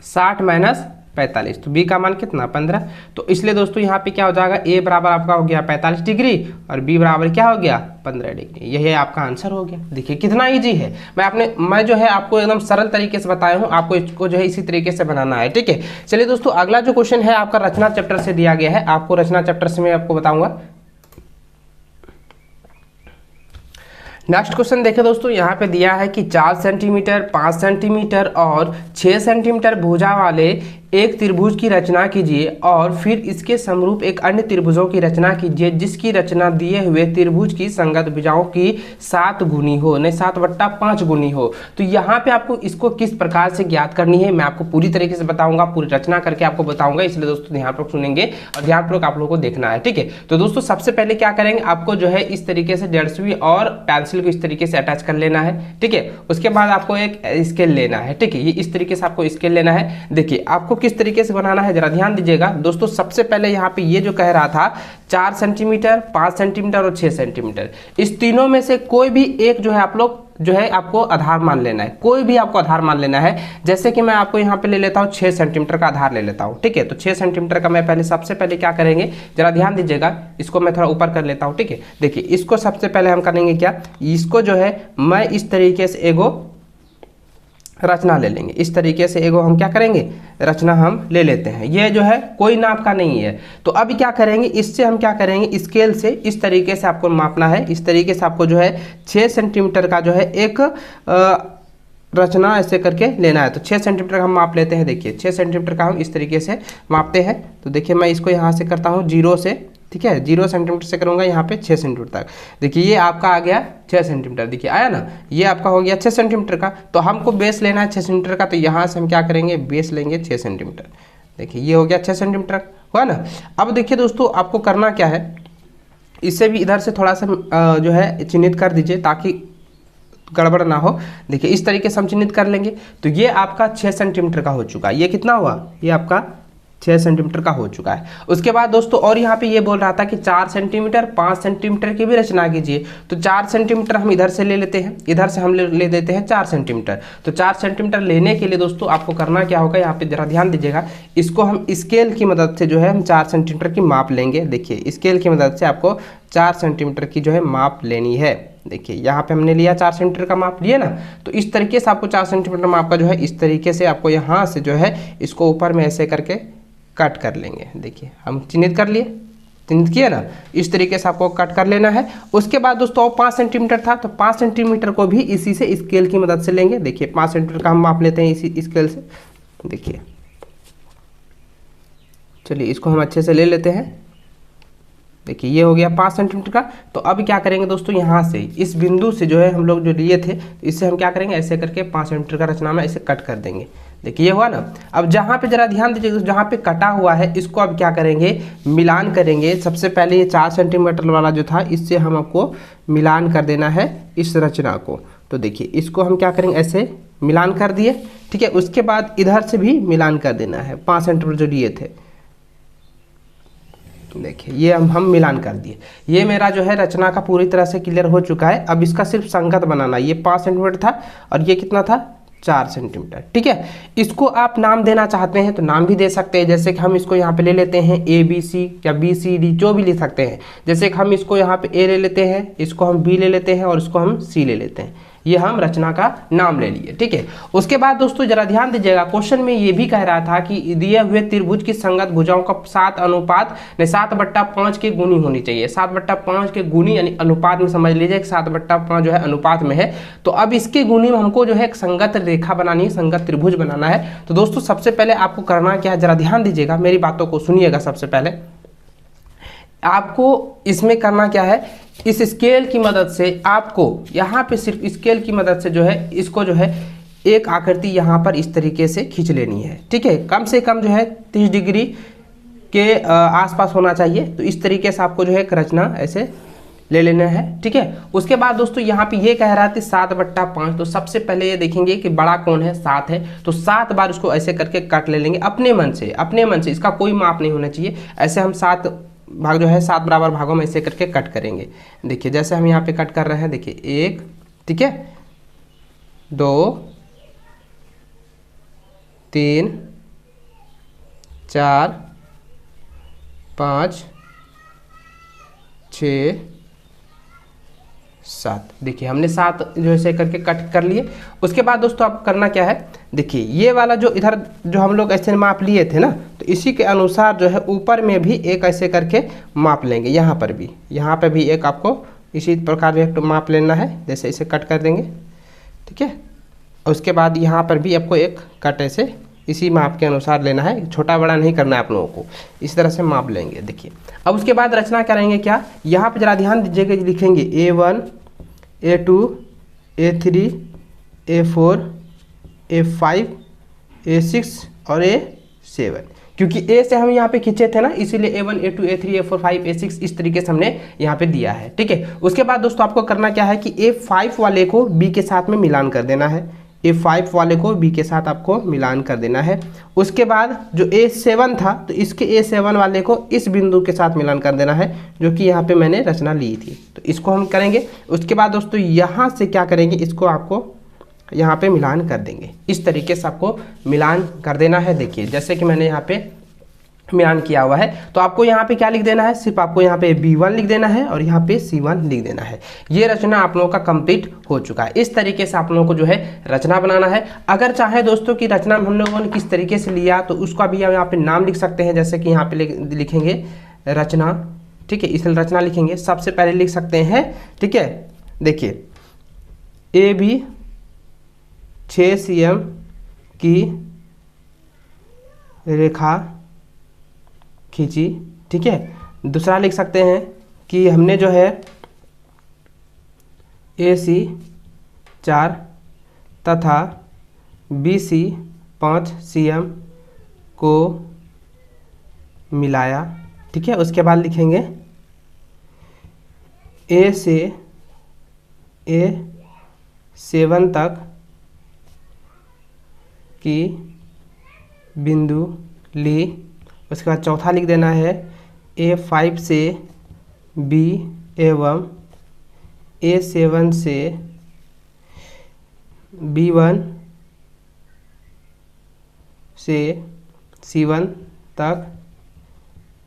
60 - 45। तो b का मान कितना, 15। तो इसलिए दोस्तों यहाँ पे क्या हो जाएगा, a बराबर आपका हो गया 45 डिग्री और b बराबर क्या हो गया, 15 डिग्री। यही आपका आंसर हो गया। देखिए कितना इजी है। मैं जो है आपको एकदम सरल तरीके से बताया हूँ, आपको इसको जो है इसी तरीके से बनाना है, ठीक है। चलिए दोस्तों अगला जो क्वेश्चन है आपका रचना चैप्टर से दिया गया है। आपको रचना चैप्टर से मैं आपको बताऊंगा। नेक्स्ट क्वेश्चन देखिए दोस्तों, यहाँ पे दिया है कि 4 सेंटीमीटर, 5 सेंटीमीटर और 6 सेंटीमीटर भुजा वाले एक त्रिभुज की रचना कीजिए और फिर इसके समरूप एक अन्य त्रिभुजों की रचना कीजिए जिसकी रचना दिए हुए त्रिभुज की संगत भुजाओं की 7 गुनी हो, नहीं 7/5 गुनी हो। तो यहाँ पे आपको इसको किस प्रकार से ज्ञात करनी है मैं आपको पूरी तरीके से बताऊंगा, पूरी रचना करके आपको बताऊंगा। इसलिए दोस्तों ध्यानपूर्वक सुनेंगे और ध्यानपूर्वक आप लोगों को देखना है, ठीक है। तो दोस्तों सबसे पहले क्या करेंगे, आपको जो है इस तरीके से डेढ़सवीं और पेंसिल को इस तरीके से अटैच कर लेना है, ठीक है। उसके बाद आपको एक स्केल लेना है, ठीक है। ये इस तरीके से आपको स्केल लेना है। देखिए आपको किस तरीके से बनाना है जरा ध्यान दीजिएगा दोस्तों। सबसे पहले यहाँ पे ये जो कह रहा था 4 सेंटीमीटर, 5 सेंटीमीटर और 6 सेंटीमीटर, इस तीनों में से कोई भी एक जो है आप लोग जो है आपको आधार मान लेना है, कोई भी आपको आधार मान लेना है। जैसे कि मैं आपको यहाँ पे ले लेता हूँ 6 सेंटीमीटर का आधार ले लेता हूँ, ठीक है। तो 6 सेंटीमीटर का मैं सबसे पहले क्या करेंगे, जरा ध्यान दीजिएगा, इसको मैं थोड़ा ऊपर कर लेता हूँ, ठीक है। देखिए इसको सबसे पहले हम करेंगे क्या, इसको जो है मैं इस तरीके से एगो रचना ले लेंगे। इस तरीके से एगो हम क्या करेंगे, रचना हम ले लेते हैं। ये जो है कोई नाप का नहीं है। तो अब क्या करेंगे, इससे हम क्या करेंगे, स्केल से इस तरीके से आपको मापना है। इस तरीके से आपको जो है 6 सेंटीमीटर का जो है एक रचना ऐसे करके लेना है। तो 6 सेंटीमीटर का हम माप लेते हैं। देखिए 6 सेंटीमीटर का हम इस तरीके से मापते हैं। तो देखिए मैं इसको यहाँ से करता हूँ 0 से, ठीक है, 0 सेंटीमीटर से करूँगा यहाँ पे 6 सेंटीमीटर तक। देखिए ये आपका आ गया 6 सेंटीमीटर, देखिए आया ना, ये आपका हो गया 6 सेंटीमीटर का। तो हमको बेस लेना है 6 सेंटीमीटर का, तो यहाँ से हम क्या करेंगे, बेस लेंगे 6 सेंटीमीटर। देखिए ये हो गया 6 सेंटीमीटर, हुआ ना। अब देखिए दोस्तों आपको करना क्या है, इससे भी इधर से थोड़ा सा जो है चिन्हित कर दीजिए ताकि गड़बड़ ना हो। देखिए इस तरीके से हम चिन्हित कर लेंगे। तो ये आपका 6 सेंटीमीटर का हो चुका है। ये कितना हुआ, ये आपका 6 सेंटीमीटर का हो चुका है। उसके बाद दोस्तों और यहाँ पे ये बोल रहा था कि 4 सेंटीमीटर 5 सेंटीमीटर की भी रचना कीजिए। तो 4 सेंटीमीटर हम इधर से ले लेते हैं, इधर से हम ले देते हैं 4 सेंटीमीटर। तो 4 सेंटीमीटर लेने के लिए दोस्तों आपको करना क्या होगा, यहाँ पे जरा ध्यान दीजिएगा, इसको हम स्केल की मदद से जो है हम 4 सेंटीमीटर की माप लेंगे। देखिए स्केल की मदद से आपको 4 सेंटीमीटर की जो है माप लेनी है। देखिए यहाँ पे हमने लिया 4 सेंटीमीटर का माप लिया ना। तो इस तरीके से आपको 4 सेंटीमीटर माप का जो है इस तरीके से आपको यहाँ से जो है इसको ऊपर में ऐसे करके कट कर लेंगे। देखिए हम चिन्हित कर लिए, चिन्हित किया ना, इस तरीके से आपको कट कर लेना है। उसके बाद दोस्तों 5 सेंटीमीटर था, तो 5 सेंटीमीटर को भी इसी से स्केल की मदद से लेंगे। देखिए 5 सेंटीमीटर का हम माप लेते हैं इसी स्केल से। देखिए चलिए इसको हम अच्छे से ले लेते हैं। देखिए ये हो गया 5 सेंटीमीटर का। तो अब क्या करेंगे दोस्तों, यहाँ से इस बिंदु से जो है हम लोग जो लिए थे, इससे हम क्या करेंगे, ऐसे करके 5 सेंटीमीटर का रचना में ऐसे कट कर देंगे। देखिए ये हुआ ना। अब जहाँ पे जरा ध्यान दीजिए, जहाँ पे कटा हुआ है इसको अब क्या करेंगे, मिलान करेंगे। सबसे पहले ये 4 सेंटीमीटर वाला जो था इससे हम आपको मिलान कर देना है इस रचना को। तो देखिए इसको हम क्या करेंगे, ऐसे मिलान कर दिए, ठीक है। उसके बाद इधर से भी मिलान कर देना है 5 सेंटीमीटर जो लिए थे। देखिए ये हम मिलान कर दिए। ये मेरा जो है रचना का पूरी तरह से क्लियर हो चुका है। अब इसका सिर्फ संगत बनाना। ये 5 सेंटीमीटर था और ये कितना था, 4 सेंटीमीटर, ठीक है। इसको आप नाम देना चाहते हैं तो नाम भी दे सकते हैं। जैसे कि हम इसको यहाँ पे ले लेते हैं ABC या BCD, जो भी ले सकते हैं। जैसे कि हम इसको यहाँ पे A ले लेते हैं, इसको हम B ले लेते हैं और इसको हम C ले लेते हैं। ये हम रचना का नाम ले लिए, ठीक है। उसके बाद दोस्तों जरा ध्यान दीजिएगा, क्वेश्चन में ये भी कह रहा था कि दिए हुए त्रिभुज की संगत भुजाओं का 7:5 के गुणी होनी चाहिए। 7/5 के गुणी यानी अनुपात में समझ लीजिए, 7/5 जो है अनुपात में है। तो अब इसके गुणी में हमको जो है एक संगत रेखा बनानी है, संगत त्रिभुज बनाना है। तो दोस्तों सबसे पहले आपको करना क्या है, जरा ध्यान दीजिएगा, मेरी बातों को सुनिएगा। सबसे पहले आपको इसमें करना क्या है, इस स्केल की मदद से आपको यहाँ पे सिर्फ स्केल की मदद से जो है इसको जो है एक आकृति यहाँ पर इस तरीके से खींच लेनी है, ठीक है। कम से कम जो है 30 डिग्री के आसपास होना चाहिए। तो इस तरीके से आपको जो है एक रचना ऐसे ले लेना है, ठीक है। उसके बाद दोस्तों यहाँ पे ये कह रहा था 7/5। तो सबसे पहले ये देखेंगे कि बड़ा कौन है, 7 है। तो 7 बार उसको ऐसे करके काट ले लेंगे अपने मन से, अपने मन से। इसका कोई माप नहीं होना चाहिए। ऐसे हम 7 भाग जो है 7 बराबर भागों में ऐसे करके कट करेंगे। देखिए जैसे हम यहाँ पे कट कर रहे हैं, देखिए 1, ठीक है, 2, 3, 4, 5, 6, 7। देखिए हमने 7 जो ऐसे करके कट कर लिए। उसके बाद दोस्तों आप करना क्या है, देखिए ये वाला जो इधर जो हम लोग ऐसे माप लिए थे ना, तो इसी के अनुसार जो है ऊपर में भी एक ऐसे करके माप लेंगे। यहाँ पर भी, यहाँ पे भी एक आपको इसी प्रकार एक माप लेना है, जैसे इसे कट कर देंगे, ठीक है। उसके बाद यहाँ पर भी आपको एक कट ऐसे इसी माप के अनुसार लेना है, छोटा बड़ा नहीं करना है आप लोगों को, इस तरह से माप लेंगे। देखिए अब उसके बाद रचना करेंगे क्या, यहाँ पे जरा ध्यान दीजिएगा, लिखेंगे A1, A2, A3, A4, A5, A6 और A7। क्योंकि A से हम यहाँ पे खींचे थे ना, इसीलिए A1, A2, A3, A4, 5, A6 इस तरीके से हमने यहाँ पे दिया है, ठीक है। उसके बाद दोस्तों आपको करना क्या है कि A5 वाले को B के साथ में मिलान कर देना है। A5 वाले को B के साथ आपको मिलान कर देना है। उसके बाद जो A7 था, तो इसके A7 वाले को इस बिंदु के साथ मिलान कर देना है, जो कि यहाँ पे मैंने रचना ली थी। तो इसको हम करेंगे। उसके बाद दोस्तों यहाँ से क्या करेंगे, इसको आपको यहाँ पे मिलान कर देंगे। इस तरीके से आपको मिलान कर देना है। देखिए जैसे कि मैंने यहाँ पे मिलान किया हुआ है, तो आपको यहाँ पे क्या लिख देना है, सिर्फ आपको यहाँ पे B1 लिख देना है और यहाँ पे C1 लिख देना है। ये रचना आप लोगों का कंप्लीट हो चुका है। इस तरीके से आप लोगों को जो है रचना बनाना है। अगर चाहे दोस्तों कि रचना हम लोगों ने किस तरीके से लिया, तो उसका भी हम यहाँ पे नाम लिख सकते हैं। जैसे कि यहाँ पे लिखेंगे रचना, ठीक है, इसलिए रचना लिखेंगे। सबसे पहले लिख सकते हैं, ठीक है, देखिए AB 6 cm की रेखा खींची, ठीक है। दूसरा लिख सकते हैं कि हमने जो है AC 4 तथा BC 5 cm को मिलाया, ठीक है। उसके बाद लिखेंगे A से A7 तक की बिंदु ली। उसके बाद चौथा लिख देना है A5 से B एवं A7 से B1 से C1 तक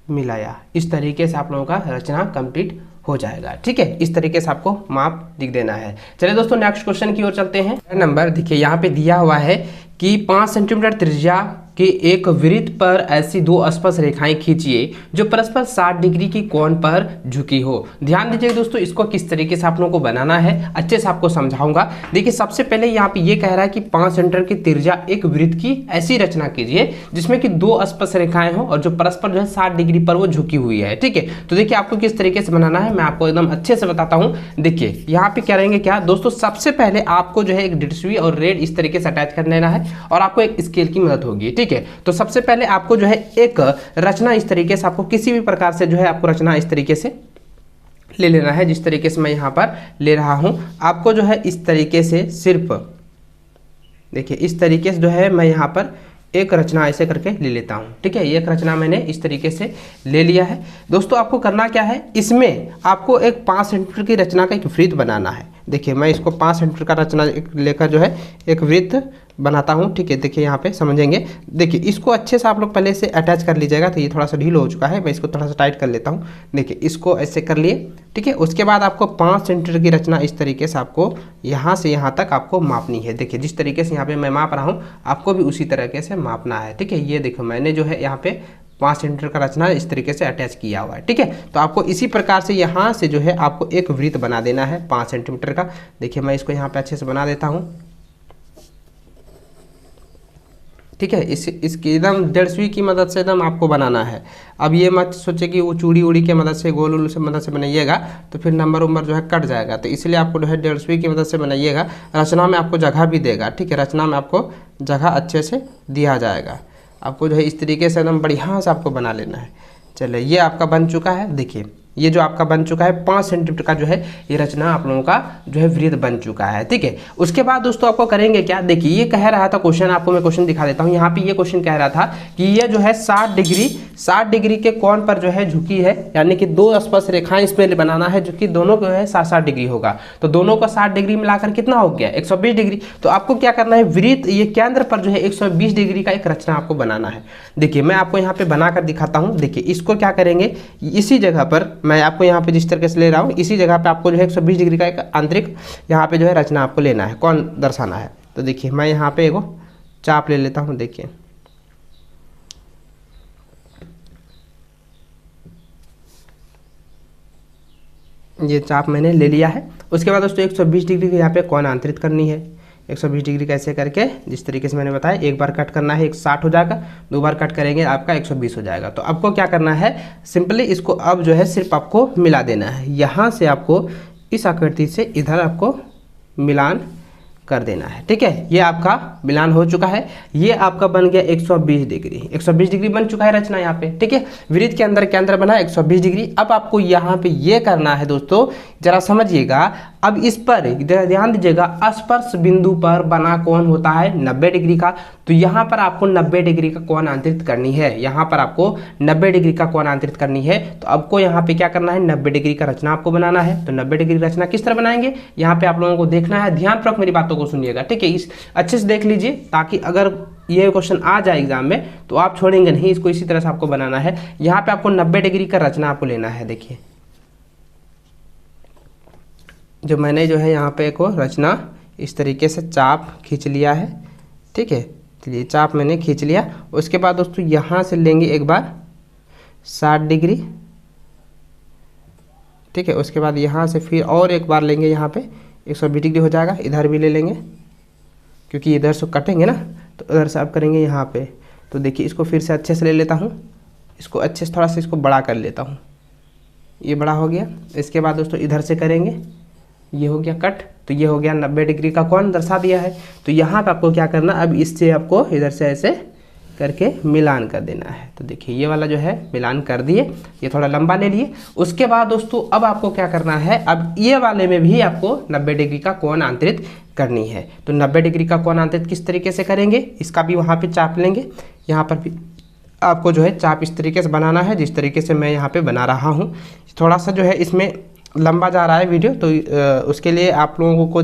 मिलाया। इस तरीके से आप लोगों का रचना कंप्लीट हो जाएगा, ठीक है। इस तरीके से आपको माप लिख देना है। चलिए दोस्तों नेक्स्ट क्वेश्चन की ओर चलते हैं। नंबर देखिए यहाँ पे दिया हुआ है कि 5 सेंटीमीटर त्रिज्या कि एक वृत्त पर ऐसी दो स्पर्श रेखाएं खींचिए जो परस्पर 60 डिग्री की कोण पर झुकी हो। ध्यान दीजिए दोस्तों, इसको किस तरीके से आप लोगों को बनाना है अच्छे से आपको समझाऊंगा। देखिए सबसे पहले यहाँ पे ये कह रहा है कि 5 सेंटीमीटर की त्रिज्या एक वृत्त की ऐसी रचना कीजिए जिसमें कि दो स्पर्श रेखाएं हो और जो परस्पर जो है 60 डिग्री पर वो झुकी हुई है। ठीक है, तो देखिए आपको किस तरीके से बनाना है मैं आपको एकदम अच्छे से बताता हूँ। देखिए यहाँ पे क्या रहेंगे क्या दोस्तों, सबसे पहले आपको जो है एक डिटसुई और रेड इस तरीके से अटैच कर लेना है और आपको एक स्केल की मदद होगी। ठीक है, तो सबसे पहले आपको जो है एक रचना इस तरीके से, आपको किसी भी प्रकार से जो है आपको रचना इस तरीके से ले लेना है जिस तरीके से मैं यहाँ पर ले रहा हूँ। आपको जो है इस तरीके से सिर्फ देखिए इस तरीके से जो है मैं यहाँ पर एक रचना ऐसे करके ले लेता हूँ। ठीक है, एक रचना मैंने इस तरीके से ले लिया है। दोस्तों आपको करना क्या है, इसमें आपको एक 5 सेंटीमीटर की रचना का एक वृत्त बनाना है। देखिए मैं इसको 5 सेंटीमीटर का रचना लेकर जो है एक वृत्त बनाता हूँ। ठीक है, देखिए यहाँ पे समझेंगे। देखिए इसको अच्छे से आप लोग पहले से अटैच कर लीजिएगा। तो ये थोड़ा सा ढील हो चुका है, मैं इसको थोड़ा सा टाइट कर लेता हूँ। देखिए इसको ऐसे कर लिए। ठीक है, उसके बाद आपको 5 सेंटीमीटर की रचना इस तरीके से आपको यहाँ से यहाँ तक आपको मापनी है। देखिए जिस तरीके से यहाँ पे मैं माप रहा हूँ आपको भी उसी तरीके से मापना है। ठीक है, ये देखो मैंने जो है यहाँ पे 5 सेंटीमीटर का रचना इस तरीके से अटैच किया हुआ है। ठीक है, तो आपको इसी प्रकार से यहाँ से जो है आपको एक वृत्त बना देना है 5 सेंटीमीटर का। देखिए मैं इसको यहाँ पे अच्छे से बना देता हूँ। ठीक है, इसकी एकदम 1.5 सुई की मदद से एकदम आपको बनाना है। अब ये मत सोचे कि वो चूड़ी उड़ी के मदद से गोल से मदद से बनाइएगा तो फिर नंबर उम्बर जो है कट जाएगा। तो इसलिए आपको जो है 1.5 सुई की मदद से बनाइएगा। रचना में आपको जगह भी देगा। ठीक है, रचना में आपको जगह अच्छे से दिया जाएगा। आपको जो है इस तरीके से एकदम बढ़िया से आपको बना लेना है। चलिए ये आपका बन चुका है। देखिए ये जो आपका बन चुका है 5 सेंटीमीटर का जो है ये रचना आप लोगों का जो है वृत्त बन चुका है। ठीक है, उसके बाद दोस्तों आपको करेंगे क्या, देखिए ये कह रहा था क्वेश्चन, आपको मैं क्वेश्चन दिखा देता हूँ। यहाँ पे ये क्वेश्चन कह रहा था कि ये जो है 60 डिग्री के कोण पर जो है झुकी है, यानी कि दो स्पर्श रेखाएं इसमें बनाना है जो कि दोनों को है 60 डिग्री होगा। तो दोनों को 60 डिग्री मिलाकर कितना हो गया 120 डिग्री। तो आपको क्या करना है, वृत्त ये केंद्र पर जो है 120 डिग्री का एक रचना आपको बनाना है। देखिए मैं आपको यहाँ पे बनाकर दिखाता हूँ। देखिए इसको क्या करेंगे, इसी जगह पर मैं आपको यहाँ पे जिस तरीके से ले रहा हूँ इसी जगह पे आपको जो है 120 डिग्री का एक आंतरिक यहाँ पे जो है रचना आपको लेना है, कौन दर्शाना है। तो देखिए मैं यहाँ पे एगो चाप ले लेता हूँ। देखिए ये चाप मैंने ले लिया है। उसके बाद दोस्तों 120 डिग्री की यहाँ पे कौन आंतरित करनी है। 120 डिग्री कैसे करके, जिस तरीके से मैंने बताया, एक बार कट करना है 60 हो जाएगा, 2 बार कट करेंगे आपका 120 हो जाएगा। तो आपको क्या करना है, सिंपली इसको अब जो है सिर्फ आपको मिला देना है। यहाँ से आपको इस आकृति से इधर आपको मिलान कर देना है। ठीक है, ये आपका मिलान हो चुका है। ये आपका बन गया 120 डिग्री। 120 डिग्री बन चुका है रचना यहाँ पे। ठीक है, वृत्त के अंदर बना 120 डिग्री। अब आपको यहाँ पे ये करना है दोस्तों, जरा समझिएगा। अब इस पर ध्यान दीजिएगा, स्पर्श बिंदु पर बना कोण होता है 90 डिग्री का। तो यहाँ पर आपको 90 डिग्री का कोण आंतरित करनी है। यहाँ पर आपको 90 डिग्री का कोण आंतरित करनी है। तो आपको यहाँ पे क्या करना है, 90 डिग्री का रचना आपको बनाना है। तो 90 डिग्री रचना किस तरह बनाएंगे, यहाँ पे आप लोगों को देखना है। ध्यानपूर्वक मेरी बातों को सुनिएगा। ठीक है, इस अच्छे से देख लीजिए ताकि अगर ये क्वेश्चन आ जाए एग्जाम में तो आप छोड़ेंगे नहीं। इसको इसी तरह से आपको बनाना है। यहाँ पे आपको 90 डिग्री का रचना आपको लेना है। देखिए जो मैंने जो है यहाँ पे को रचना इस तरीके से चाप खींच लिया है। ठीक है, चलिए चाप मैंने खींच लिया। उसके बाद दोस्तों यहाँ से लेंगे एक बार 60 डिग्री। ठीक है, उसके बाद यहाँ से फिर और एक बार लेंगे, यहाँ पे 120 डिग्री हो जाएगा। इधर भी ले लेंगे क्योंकि इधर से कटेंगे ना, तो उधर से आप करेंगे यहाँ पे। तो देखिए इसको फिर से अच्छे से ले लेता हूँ। इसको अच्छे से थोड़ा सा इसको बड़ा कर लेता हूँ। ये बड़ा हो गया। इसके बाद दोस्तों इधर से करेंगे, ये हो गया कट। तो ये हो गया 90 डिग्री का कोण दर्शा दिया है। तो यहाँ पे आपको क्या करना, अब इससे आपको इधर से ऐसे करके मिलान कर देना है। तो देखिए ये वाला जो है मिलान कर दिए, ये थोड़ा लंबा ले लिए। उसके बाद दोस्तों अब आपको क्या करना है, अब ये वाले में भी आपको 90 डिग्री का कोण आंतरित करनी है। तो 90 डिग्री का कोण आंतरित किस तरीके से करेंगे, इसका भी वहाँ पे चाप लेंगे। यहाँ पर भी आपको जो है चाप इस तरीके से बनाना है जिस तरीके से मैं यहाँ पे बना रहा हूँ। थोड़ा सा जो है इसमें लंबा जा रहा है वीडियो, तो उसके लिए आप लोगों को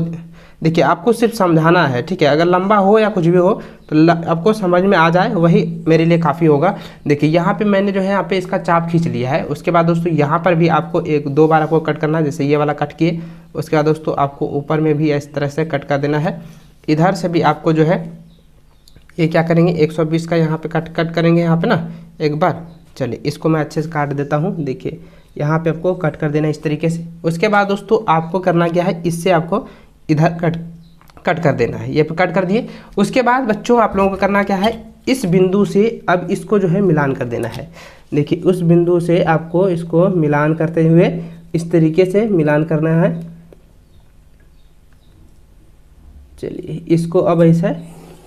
देखिए आपको सिर्फ समझाना है। ठीक है, अगर लंबा हो या कुछ भी हो तो आपको समझ में आ जाए वही मेरे लिए काफ़ी होगा। देखिए यहाँ पे मैंने जो है यहाँ पे इसका चाप खींच लिया है। उसके बाद दोस्तों यहाँ पर भी आपको 1-2 बार आपको कट करना है, जैसे ये वाला कट किए। उसके बाद दोस्तों आपको ऊपर में भी इस तरह से कट कर देना है। इधर से भी आपको जो है ये क्या करेंगे 120 का यहाँ पे कट करेंगे यहाँ पे ना एक बार। चलिए इसको मैं अच्छे से काट देता हूँ। देखिए यहाँ पे आपको कट कर देना इस तरीके से। उसके बाद दोस्तों आपको करना क्या है, इससे आपको इधर कट कर देना है। ये कट कर दिए। उसके बाद बच्चों आप लोगों को करना क्या है, इस बिंदु से अब इसको जो है मिलान कर देना है। देखिए उस बिंदु से आपको इसको मिलान करते हुए इस तरीके से मिलान करना है। चलिए इसको अब ऐसे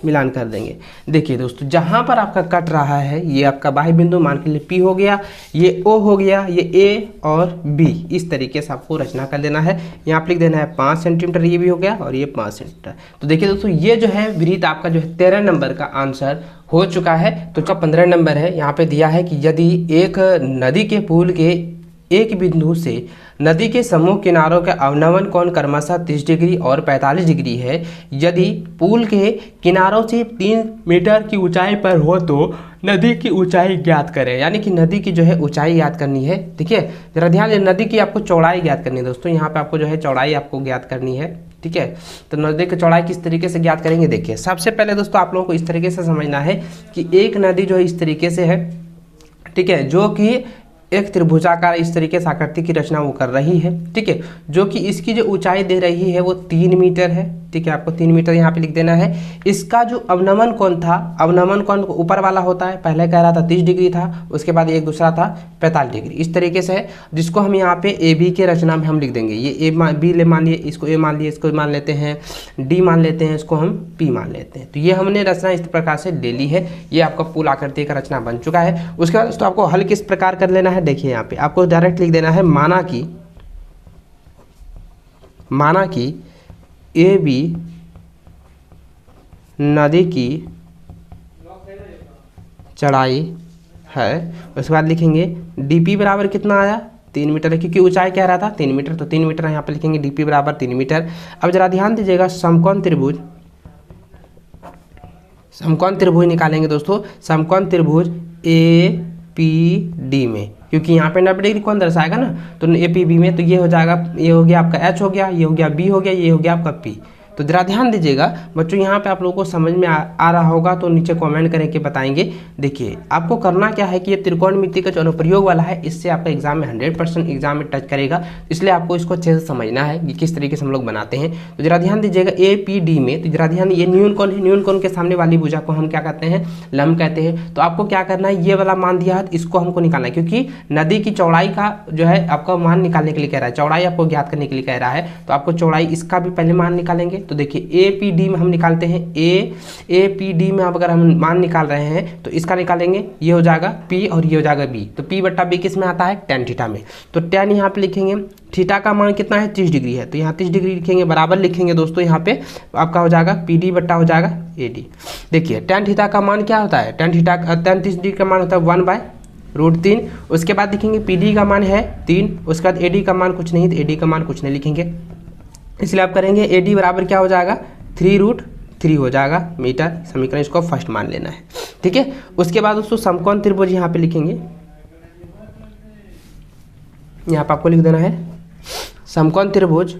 मिलान कर देंगे। देखिए दोस्तों जहाँ पर आपका कट रहा है ये आपका बाह्य बिंदु मान के लिए P हो गया, ये O हो गया, ये A और B। इस तरीके से आपको रचना कर देना है। यहाँ पर लिख देना है 5 सेंटीमीटर, ये भी हो गया और ये 5 सेंटीमीटर। तो देखिए दोस्तों ये जो है वृत्त आपका जो है 13 नंबर का आंसर हो चुका है। तो जो 15 नंबर है यहाँ पे दिया है कि यदि एक नदी के पुल के एक बिंदु से नदी के समूह किनारों का अवनमन कोण क्रमशः 30 डिग्री और 45 डिग्री है, यदि पुल के किनारों से 3 मीटर की ऊंचाई पर हो तो नदी की ऊंचाई ज्ञात करें। यानी कि नदी की जो है ऊंचाई ज्ञात करनी है। ठीक है, जरा ध्यान दें, नदी की आपको चौड़ाई ज्ञात करनी है दोस्तों। यहाँ पे आपको जो है चौड़ाई आपको ज्ञात करनी है। ठीक है, तो नदी की चौड़ाई किस तरीके से ज्ञात करेंगे, देखिए सबसे पहले दोस्तों आप लोगों को इस तरीके से समझना है कि एक नदी जो है इस तरीके से है। ठीक है, जो कि एक त्रिभुजाकार इस तरीके से आकृति की रचना वो कर रही है। ठीक है, जो कि इसकी जो ऊंचाई दे रही है वो 3 मीटर है। ठीक है, आपको 3 मीटर यहाँ पे लिख देना है। इसका जो अवनमन कोण था, अवनमन कोण ऊपर वाला होता है, पहले कह रहा था 30 डिग्री था, उसके बाद एक दूसरा था 45 डिग्री। इस तरीके से है, जिसको हम यहाँ पे ए बी के रचना में हम लिख देंगे। ये ए बी ले मान लिए, इसको ए मान लिए, इसको मान लेते हैं डी मान लेते हैं, इसको हम पी मान लेते हैं। तो ये हमने रचना इस प्रकार से ले ली है। ये आपका पुल आकृति का रचना बन चुका है। उसके बाद दोस्तों आपको हल किस प्रकार कर लेना है, देखिए यहाँ पे आपको डायरेक्ट लिख देना है, माना कि ए बी नदी की चौड़ाई है। उसके बाद लिखेंगे डीपी बराबर कितना आया, 3 मीटर है, क्योंकि ऊंचाई क्या रहा था 3 मीटर, तो 3 मीटर यहाँ पे लिखेंगे डीपी बराबर 3 मीटर। अब जरा ध्यान दीजिएगा, समकोण त्रिभुज निकालेंगे दोस्तों। समकोण त्रिभुज ए पी डी में, क्योंकि यहाँ पे 90 डिग्री कौन दर्शाएगा ना, तो ए पी बी में, तो ये हो जाएगा, ये हो गया आपका एच हो गया, ये हो गया बी हो गया, ये हो गया आपका पी। तो जरा ध्यान दीजिएगा बच्चों, यहाँ पे आप लोगों को समझ में आ रहा होगा तो नीचे कमेंट करके बताएंगे। देखिए आपको करना क्या है कि ये त्रिकोणमिति का जो अनुप्रयोग वाला है, इससे आपका एग्जाम में 100% एग्जाम में टच करेगा, इसलिए आपको इसको अच्छे से समझना है कि किस तरीके से हम लोग बनाते हैं। तो जरा ध्यान दीजिएगा ए पी डी में, तो जरा ध्यान, ये न्यून कोण है, न्यून कोण के सामने वाली भुजा को हम क्या कहते हैं, लंब कहते हैं। तो आपको क्या करना है, ये वाला मान दिया है, इसको हमको निकालना है, क्योंकि नदी की चौड़ाई का जो है आपका मान निकालने के लिए कह रहा है, चौड़ाई आपको ज्ञात करने के लिए कह रहा है। तो आपको चौड़ाई इसका भी पहले मान निकालेंगे। तो देखिए ए पी डी में हम निकालते हैं, ए पी डी में अब अगर हम मान निकाल रहे हैं तो इसका निकालेंगे, ये हो जाएगा P और ये हो जाएगा B। तो P बट्टा B किस में आता है, tan थीटा में। तो tan यहाँ पे लिखेंगे, थीटा का मान कितना है 30 डिग्री है, तो यहाँ 30 डिग्री लिखेंगे, बराबर लिखेंगे दोस्तों, यहाँ पे आपका हो जाएगा PD बट्टा हो जाएगा AD। देखिए tan थीटा का मान क्या होता है, tan 30 डिग्री का मान होता है 1/√3। उसके बाद लिखेंगे PD का मान है 3, उसके बाद AD का मान कुछ नहीं, तो AD का मान कुछ नहीं लिखेंगे, इसलिए आप करेंगे AD बराबर क्या हो जाएगा 3√3 हो जाएगा मीटर। समीकरण इसको फर्स्ट मान लेना है। ठीक है, उसके बाद दोस्तों समकोण त्रिभुज यहाँ पे लिखेंगे, यहाँ पे आपको लिख देना है समकोण त्रिभुज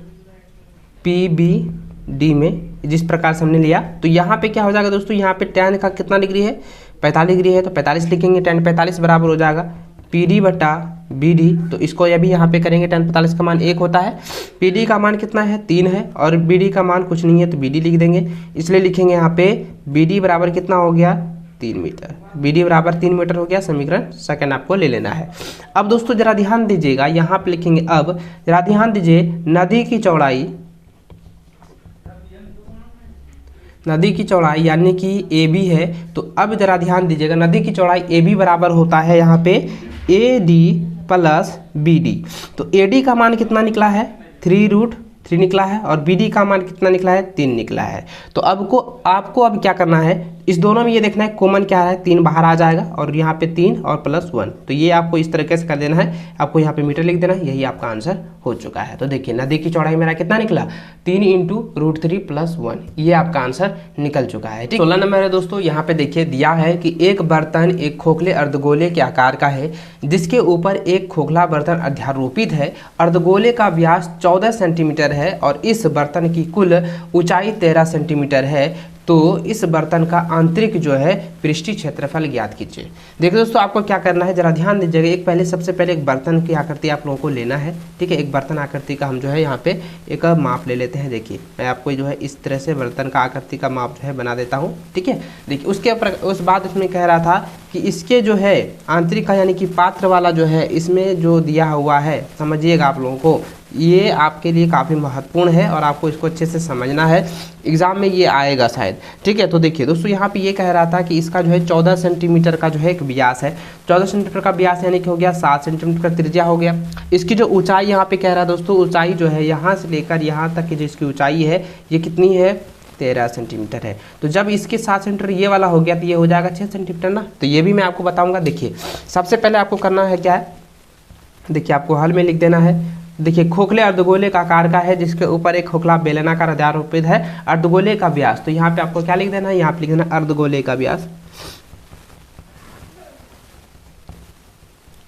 PBD में, जिस प्रकार से हमने लिया। तो यहाँ पे क्या हो जाएगा दोस्तों, यहाँ पे tan का कितना डिग्री है 45 डिग्री है, तो 45 लिखेंगे, tan 45 बराबर हो जाएगा PD बटा BD। तो इसको अभी यहाँ पे करेंगे, tan 45 का मान 1 होता है, PD का मान कितना है 3 है, और BD का मान कुछ नहीं है, तो BD लिख देंगे। इसलिए लिखेंगे यहाँ पे BD बराबर कितना हो गया 3 मीटर, BD बराबर 3 मीटर हो गया। समीकरण सेकंड आपको ले लेना है। अब दोस्तों जरा ध्यान दीजिएगा, यहाँ पे लिखेंगे, अब जरा ध्यान दीजिए, नदी की चौड़ाई यानी कि AB है। तो अब जरा ध्यान दीजिएगा, नदी की चौड़ाई AB बराबर होता है यहाँ पे AD प्लस BD। तो AD का मान कितना निकला है 3√3 निकला है, और BD का मान कितना निकला है 3 निकला है। तो आपको अब क्या करना है, इस दोनों में ये देखना है कॉमन क्या है, 3 बाहर आ जाएगा, और यहाँ पे 3 और +1। तो ये आपको इस तरीके से कर देना है, आपको यहाँ पे मीटर लिख देना है, यही आपका आंसर हो चुका है। तो देखिए नदी की चौड़ाई मेरा कितना निकला 3 × √3 + 1, ये आपका आंसर निकल चुका है। ठीक, 16 नंबर है दोस्तों, यहाँ पे देखिए दिया है कि एक बर्तन एक खोखले अर्धगोले के आकार का है, जिसके ऊपर एक खोखला बर्तन अध्यारोपित है। अर्धगोले का व्यास 14 सेंटीमीटर है और इस बर्तन की कुल ऊंचाई 13 सेंटीमीटर है। तो इस बर्तन का आंतरिक जो है पृष्ठीय क्षेत्रफल ज्ञात कीजिए। देखिए दोस्तों, आपको क्या करना है, जरा ध्यान दीजिएगा। एक पहले सबसे पहले एक बर्तन की आकृति आप लोगों को लेना है, ठीक है। एक बर्तन आकृति का हम जो है यहाँ पे एक माप ले लेते हैं। देखिए मैं आपको जो है इस तरह से बर्तन का आकृति का माप जो है बना देता हूँ, ठीक है। देखिए उस बाद उसमें कह रहा था कि इसके जो है आंतरिक का यानी कि पात्र वाला जो है इसमें जो दिया हुआ है, समझिएगा आप लोगों को, ये आपके लिए काफ़ी महत्वपूर्ण है और आपको इसको अच्छे से समझना है, एग्जाम में ये आएगा शायद, ठीक है। तो देखिए दोस्तों, यहाँ पे ये कह रहा था कि इसका जो है 14 सेंटीमीटर का जो है एक व्यास है। 14 सेंटीमीटर का व्यास यानी कि हो गया 7 सेंटीमीटर का त्रिज्या हो गया। इसकी जो ऊंचाई यहाँ पे कह रहा है दोस्तों, ऊंचाई जो है यहाँ से लेकर यहाँ तक की जो इसकी ऊंचाई है ये कितनी है, 13 सेंटीमीटर है। तो जब इसके 7 सेंटीमीटर ये वाला हो गया तो ये हो जाएगा 6 सेंटीमीटर ना। तो ये भी मैं आपको बताऊँगा। देखिए सबसे पहले आपको करना है क्या है, देखिए आपको हल में लिख देना है। देखिए खोखले अर्धगोले का आकार का है जिसके ऊपर एक खोखला बेलनाकार आधारोपित है। अर्धगोले का व्यास, तो यहाँ पे आपको क्या लिख देना है, यहाँ पे लिख देना अर्धगोले का व्यास।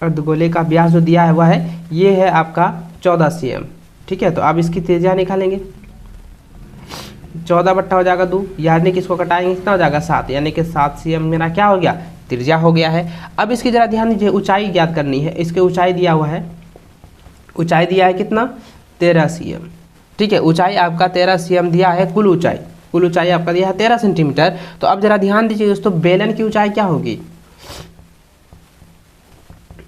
अर्धगोले का व्यास जो दिया हुआ है ये है आपका 14 cm, ठीक है। तो अब इसकी त्रिज्या निकालेंगे, 14 बट्टा हो जाएगा 2, यानी कि इसको कटाएंगे कितना हो जाएगा 7, यानी कि 7 cm मेरा क्या हो गया, त्रिज्या हो गया है। अब इसकी जरा ध्यान दीजिए, ऊंचाई ज्ञात करनी है। इसकी ऊंचाई दिया हुआ है, ऊंचाई दिया है कितना, 13 cm, ठीक है। ऊंचाई आपका 13 cm दिया है, कुल ऊंचाई आपका दिया है 13 सेंटीमीटर। तो अब जरा ध्यान दीजिए दोस्तों, बेलन की ऊंचाई क्या होगी,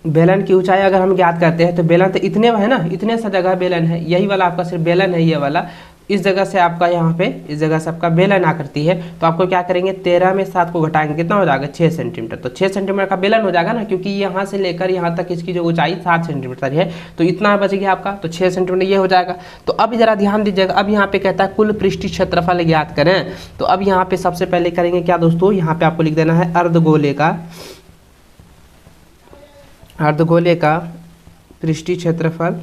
बेलन की ऊंचाई अगर हम ज्ञात करते हैं तो बेलन तो इतने है ना, इतने सा जगह बेलन है, यही वाला आपका सिर्फ बेलन है, ये वाला इस जगह से आपका यहाँ पे इस जगह से आपका बेलन आकृति है। तो आपको क्या करेंगे, 13 में 7 को घटाएंगे कितना हो जाएगा, 6 सेंटीमीटर। तो 6 सेंटीमीटर का बेलन हो जाएगा ना, क्योंकि यहाँ से लेकर यहाँ तक इसकी जो ऊंचाई 7 सेंटीमीटर है, तो इतना बच गया आपका, तो 6 सेंटीमीटर ये हो जाएगा। तो अब जरा ध्यान दीजिएगा, अब यहाँ पे कहता है कुल पृष्ठीय क्षेत्रफल ज्ञात करें। तो अब यहाँ पे सबसे पहले करेंगे क्या दोस्तों, यहाँ पे आपको लिख देना है अर्धगोले का पृष्ठीय क्षेत्रफल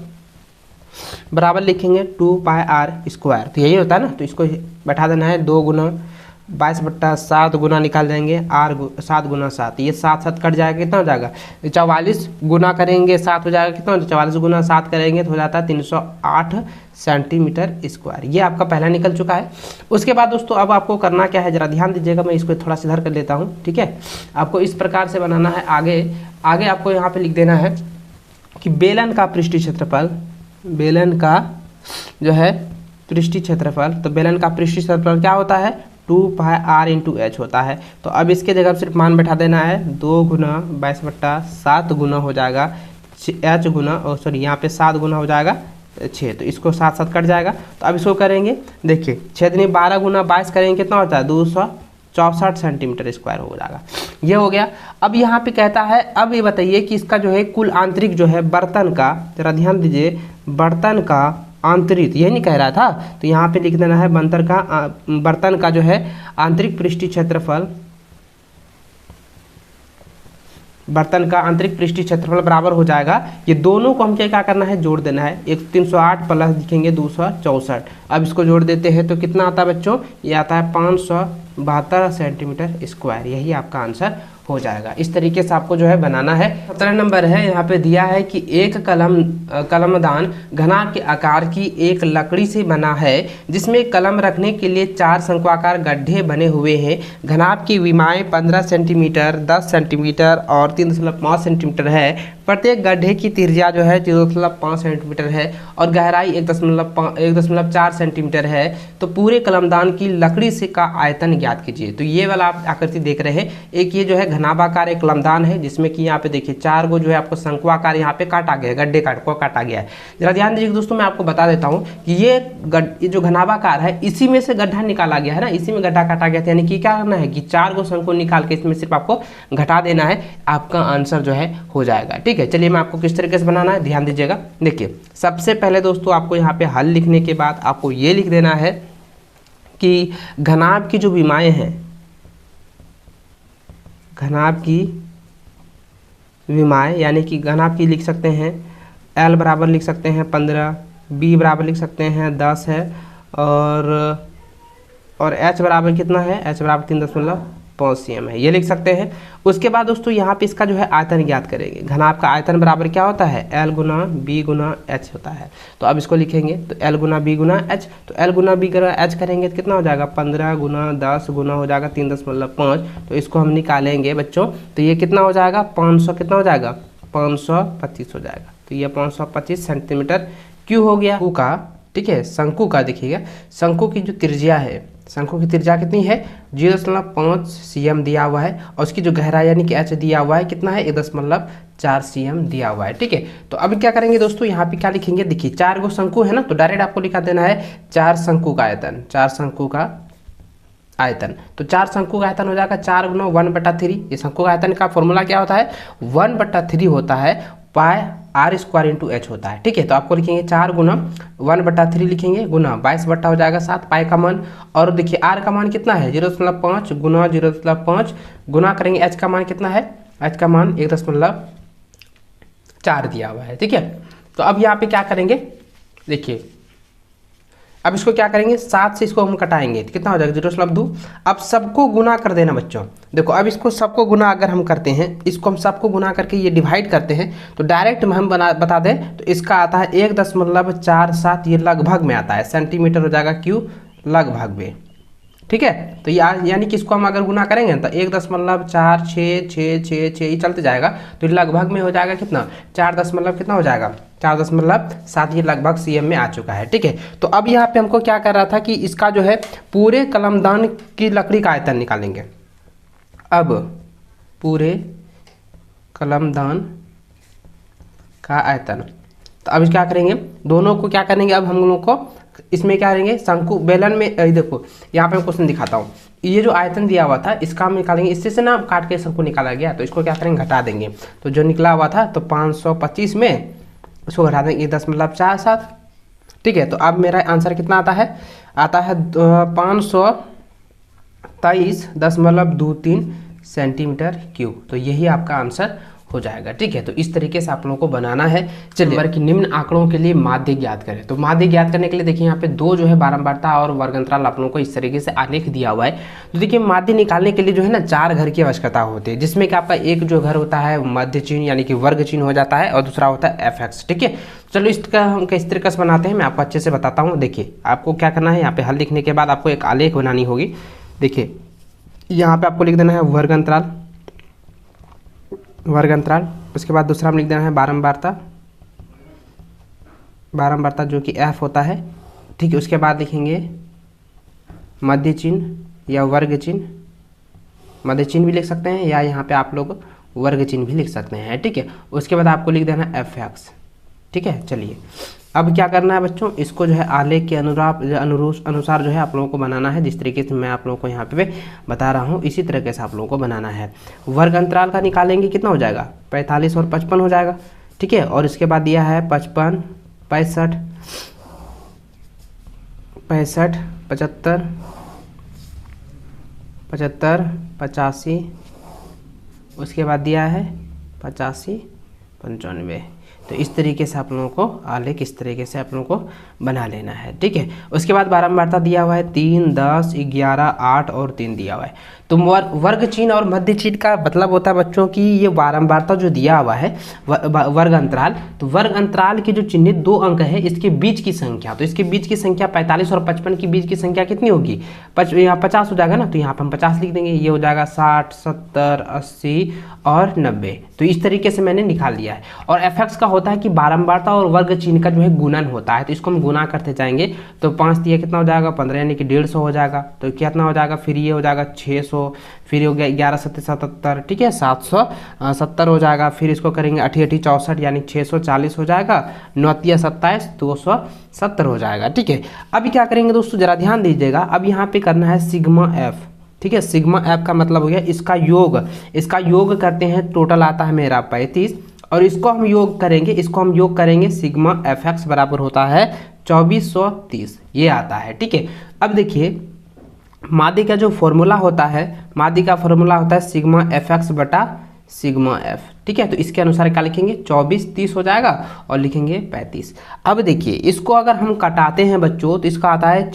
बराबर लिखेंगे 2πr²। तो यही होता है ना, तो इसको बैठा देना है 2 गुना 22/7 गुना निकाल देंगे r 7 गुना 7, ये 7 कट जाएगा, कितना हो जाएगा 44 गुना करेंगे 7 हो जाएगा कितना, 44 गुना 7 करेंगे तो हो जाता है 308 सेंटीमीटर स्क्वायर। ये आपका पहला निकल चुका है। उसके बाद दोस्तों अब आपको करना क्या है, जरा ध्यान दीजिएगा, मैं इसको थोड़ा सा इधर कर लेता हूँ, ठीक है। आपको इस प्रकार से बनाना है। आगे आपको यहाँ पे लिख देना है कि बेलन का पृष्ठीय क्षेत्रफल, बेलन का जो है पृष्ठीय क्षेत्रफल, तो बेलन का पृष्ठीय क्षेत्रफल क्या होता है, 2πr/h होता है। तो अब इसके जगह सिर्फ मान बैठा देना है, 2 गुना 22/7 गुना हो जाएगा h गुना, और सॉरी यहाँ पे 7 गुना हो जाएगा 6, तो इसको 7 कट जाएगा। तो अब इसको करेंगे, देखिए 6 12 गुना 22 करेंगे कितना होता है, 264 सेंटीमीटर स्क्वायर हो जाएगा। ये हो गया। अब यहाँ पे कहता है, अब ये बताइए कि इसका जो है कुल आंतरिक जो है बर्तन का, जरा ध्यान दीजिए, बर्तन का आंतरिक, यही नहीं कह रहा था, तो यहाँ पे लिख देना है बर्तन का जो है आंतरिक पृष्ठीय क्षेत्रफल, बर्तन का आंतरिक पृष्ठीय क्षेत्रफल बराबर हो जाएगा, ये दोनों को हम क्या करना है, जोड़ देना है। एक 308 प्लस लिखेंगे 264। अब इसको जोड़ देते हैं तो कितना आता है बच्चों, ये आता है 572 सेंटीमीटर स्क्वायर। यही आपका आंसर हो जाएगा। इस तरीके से आपको जो है बनाना है। 17 नंबर है, यहाँ पे दिया है कि एक कलमदान घनाभ के आकार की एक लकड़ी से बना है जिसमें कलम रखने के लिए 4 शंक्वाकार गड्ढे बने हुए हैं। घनाभ की विमाएँ 15 सेंटीमीटर, 10 सेंटीमीटर और 3.5 सेंटीमीटर है। प्रत्येक गड्ढे की त्रिज्या जो है 0.5 सेंटीमीटर है और गहराई 1.4 सेंटीमीटर है। तो पूरे कलमदान की लकड़ी से का आयतन ज्ञात कीजिए। तो ये वाला आप आकृति देख रहे हैं, एक ये जो है घनाभाकार एक कलमदान है जिसमें कि यहाँ पे देखिए 4 गो जो है आपको शंक्वाकार यहाँ पे काटा गया है, गड्ढे काटा गया है। जरा ध्यान दीजिए दोस्तों, मैं आपको बता देता हूँ कि ये जो घनाभाकार है इसी में से गड्ढा निकाला गया है ना, इसी में गड्ढा काटा गया था। यानी कि क्या करना है कि 4 गो शंकु निकाल के इसमें सिर्फ आपको घटा देना है, आपका आंसर जो है हो जाएगा। ठीक है, चलिए मैं आपको किस तरीके से बनाना है ध्यान दीजिएगा। देखिए सबसे पहले दोस्तों आपको यहाँ पे हल लिखने के बाद आपको ये लिख देना है कि घनाभ की जो विमाएँ हैं, घनाभ की विमाएँ यानी कि घनाभ की लिख सकते हैं L बराबर लिख सकते हैं 15, B बराबर लिख सकते हैं 10 है और H बराबर कितना है, H बराबर 5 cm है, ये लिख सकते हैं। उसके बाद दोस्तों यहाँ पे इसका जो है आयतन ज्ञात करेंगे। घनाभ का आयतन बराबर क्या होता है, L गुना B गुना H होता है। तो अब इसको लिखेंगे तो L गुना B गुना H, तो L गुना B गुना H करेंगे तो कितना हो जाएगा 15 गुना 10 गुना हो जाएगा 3.5, तो इसको हम निकालेंगे बच्चों, तो ये कितना हो जाएगा 500, कितना हो जाएगा 525 हो जाएगा। तो ये 525 सेंटीमीटर क्यूब हो गया। शंकु का, ठीक है, शंकु का देखिएगा, शंकु की जो त्रिज्या है, शंकु की त्रिज्या कितनी है 0.5 cm दिया हुआ है, और उसकी जो गहराई यानी कि h दिया हुआ है कितना है 1.4 cm दिया हुआ है। ठीक है, तो अभी क्या करेंगे दोस्तों, यहाँ पे क्या लिखेंगे, देखिए 4 गो शंकु है ना, तो डायरेक्ट आपको लिखा देना है 4 शंकु का आयतन, 4 शंकु का आयतन। तो 4 शंकु का आयतन हो जाएगा 4 गुना 1/3। ये शंकु का आयतन का फॉर्मूला क्या होता है 1/3 होता है, पाई r स्क्वायर इंटू एच होता है। ठीक है, तो आपको लिखेंगे 4 गुना 1/3 लिखेंगे गुना 22 बट्टा हो जाएगा 7, पाई का मान, और देखिए r का मान कितना है 0.5 गुना 0.5 गुना करेंगे h का मान कितना है, h का मान 1.4 दिया हुआ है। ठीक है, तो अब यहाँ पे क्या करेंगे, देखिए अब इसको क्या करेंगे 7 से इसको हम कटाएंगे तो कितना हो जाएगा 0.2। अब सबको गुना कर देना बच्चों, देखो अब इसको सबको गुना अगर हम करते हैं, इसको हम सबको गुना करके ये डिवाइड करते हैं, तो डायरेक्ट हम बता दें तो इसका आता है 1.47, ये लगभग में आता है, सेंटीमीटर हो जाएगा क्यूब लगभग में। ठीक है, तो यानी कि इसको हम अगर गुना करेंगे तो 1.4666 ये चलते जाएगा, तो लगभग में हो जाएगा कितना 4 कितना हो जाएगा 4.7, ये लगभग cm में आ चुका है। ठीक है, तो अब यहाँ पे हमको क्या कर रहा था कि इसका जो है पूरे कलमदान की लकड़ी का आयतन निकालेंगे। अब पूरे कलमदान का आयतन, तो अब क्या करेंगे दोनों को क्या करेंगे, अब हम लोग को इसमें क्या करेंगे शंकु बेलन में, देखो यहाँ पे मैं क्वेश्चन दिखाता हूँ, ये जो आयतन दिया हुआ था इसका हम निकालेंगे, इससे से ना काट के शंकु निकाला गया, तो इसको क्या करेंगे घटा देंगे, तो जो निकला हुआ था तो 525 में इसको घटा देंगे 10.47। ठीक है, तो अब मेरा आंसर कितना आता है 523.23 सेंटीमीटर क्यूब, तो यही आपका आंसर हो जाएगा। ठीक है, तो इस तरीके से आप लोगों को बनाना है। चलिए नंबर की निम्न आंकड़ों के लिए माध्य ज्ञात करें, तो माध्य ज्ञात करने के लिए देखिए यहाँ पे 2 जो है बारंबारता और वर्गंतराल आप लोगों को इस तरीके से आलेख दिया हुआ है। तो देखिए माध्य निकालने के लिए जो है ना 4 घर की आवश्यकता होती है, जिसमें कि आपका एक जो घर होता है मध्य चिन्ह यानी कि वर्ग चिन्ह हो जाता है, और दूसरा होता है fx। ठीक है, चलो इसका हम किस तरीके से बनाते हैं मैं आपको अच्छे से बताता हूँ। देखिए आपको क्या करना है, यहाँ पे हल लिखने के बाद आपको एक आलेख बनानी होगी। देखिए यहाँ पे आपको लिख देना है वर्गंतराल, उसके बाद दूसरा हम लिख देना है बारंबारता जो कि f होता है। ठीक है, उसके बाद लिखेंगे मध्य चिन्ह या वर्ग चिन्ह, मध्य चिन्ह भी लिख सकते हैं या यहाँ पे आप लोग वर्ग चिन्ह भी लिख सकते हैं। ठीक है, उसके बाद आपको लिख देना है fx। ठीक है, चलिए अब क्या करना है बच्चों, इसको जो है आलेख के अनुसार जो है आप लोगों को बनाना है, जिस तरीके से मैं आप लोगों को यहाँ पे बता रहा हूँ इसी तरीके से आप लोगों को बनाना है। वर्ग अंतराल का निकालेंगे कितना हो जाएगा 45 और 55 हो जाएगा। ठीक है, और इसके बाद दिया है 55 65 65 75 75 85, उसके बाद दिया है 85 95। तो इस तरीके से आप लोगों को आलेख इस तरीके से आप लोगों को बना लेना है। ठीक है, उसके बाद बारंबारता दिया हुआ है 3 10 11 8 और 3 दिया हुआ है। तो वर्ग चिन्ह और मध्य चिन्ह का मतलब होता है बच्चों की ये बारंबारता जो दिया हुआ है वर्ग अंतराल, तो वर्ग अंतराल के जो चिन्हित 2 अंक है इसके बीच की संख्या, तो इसके बीच की संख्या 45 और 55 के बीच की संख्या कितनी होगी यहाँ 50 हो जाएगा ना, तो यहाँ पर हम 50 लिख देंगे, ये हो जाएगा 60 70 80 और 90। तो इस तरीके से मैंने निकाल लिया है। और fx का होता है कि बारंबारता और वर्ग चिन्ह का जो है गुणन होता है, तो इसको हम गुना करते जाएंगे, तो 5 दिया कितना हो जाएगा 15 यानी कि 150 हो जाएगा, तो कितना हो जाएगा फिर ये हो जाएगा 600, फिर हो गया 11 7 77। ठीक है, 770 हो जाएगा, फिर इसको करेंगे 8 8 64 यानी 640 हो जाएगा, 9 27 270 हो जाएगा। ठीक है, अभी क्या करेंगे दोस्तों जरा ध्यान दीजिएगा, अब यहाँ पे करना है सिग्मा एफ। ठीक है, सिग्मा एफ का मतलब हो गया इसका योग करते हैं, टोटल आता है मेरा 35, और इसको हम योग करेंगे सिग्मा एफ एक्स बराबर होता है 2430, ये आता है। ठीक है, अब देखिए माध्य का जो फॉर्मूला होता है सिग्मा एफ एक्स बटा सिग्मा एफ। ठीक है, तो इसके अनुसार क्या लिखेंगे 24 30 हो जाएगा और लिखेंगे 35। अब देखिए इसको अगर हम कटाते हैं बच्चों तो इसका आता है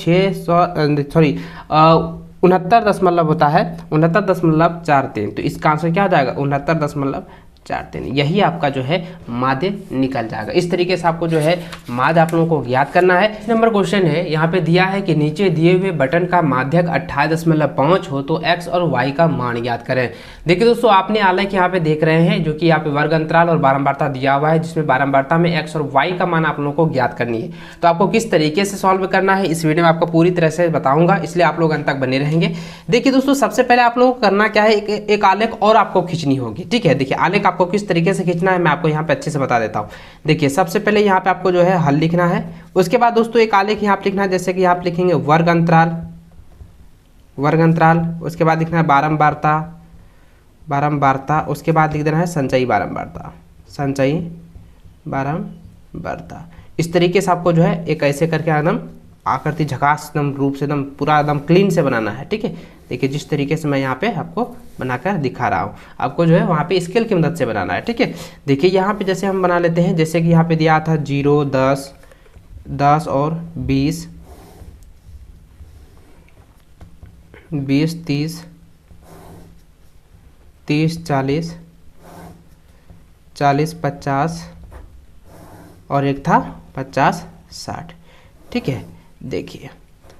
69 होता है 69.43। तो इसका आंसर क्या हो जाएगा 69.43। यही आपका जो है माध्य निकल जाएगा। इस तरीके से आपको जो है माध्य आप लोगों को याद करना है। इस नंबर क्वेश्चन है, यहाँ पे दिया है कि नीचे दिए हुए बटन का माध्यक 28.5 हो तो x और y का मान याद करें। देखिए दोस्तों, आपने आलेख यहाँ पे देख रहे हैं जो कि यहाँ पे वर्ग अंतराल और बारंबारता दिया हुआ है, जिसमें बारंबारता में x और y का मान आप लोगों को ज्ञात करनी है। तो आपको किस तरीके से सॉल्व करना है इस वीडियो में आपको पूरी तरह से बताऊंगा, इसलिए आप लोग अंत तक बने रहेंगे। देखिए दोस्तों, सबसे पहले आप लोगों को करना क्या है, एक आलेख और आपको खींचनी होगी। ठीक है, देखिए आलेख आपको किस तरीके से खींचना है मैं आपको यहाँ पे अच्छे से बता देता हूँ। देखिए सबसे पहले यहाँ पे आपको जो है हल लिखना है। उसके बाद दोस्तों एक आलेख यहाँ पे लिखना है, जैसे कि यहाँ पे लिखेंगे वर्ग अंतराल, उसके बाद लिखना है बारंबारता, उसके बाद लिख देना है संचयी बारंबारता। इस तरीके से आपको जो है एक ऐसे करके एकदम आकृति झकास एकदम रूप से एकदम पूरा एकदम क्लीन से बनाना है। ठीक है, देखिए जिस तरीके से मैं यहाँ पे आपको बनाकर दिखा रहा हूँ, आपको जो है वहाँ पे स्केल की मदद से बनाना है। ठीक है, देखिए यहाँ पे जैसे हम बना लेते हैं, जैसे कि यहाँ पे दिया था 0, 10 और 20, 30, 40, 50 और एक था 50, 60। ठीक है, देखिए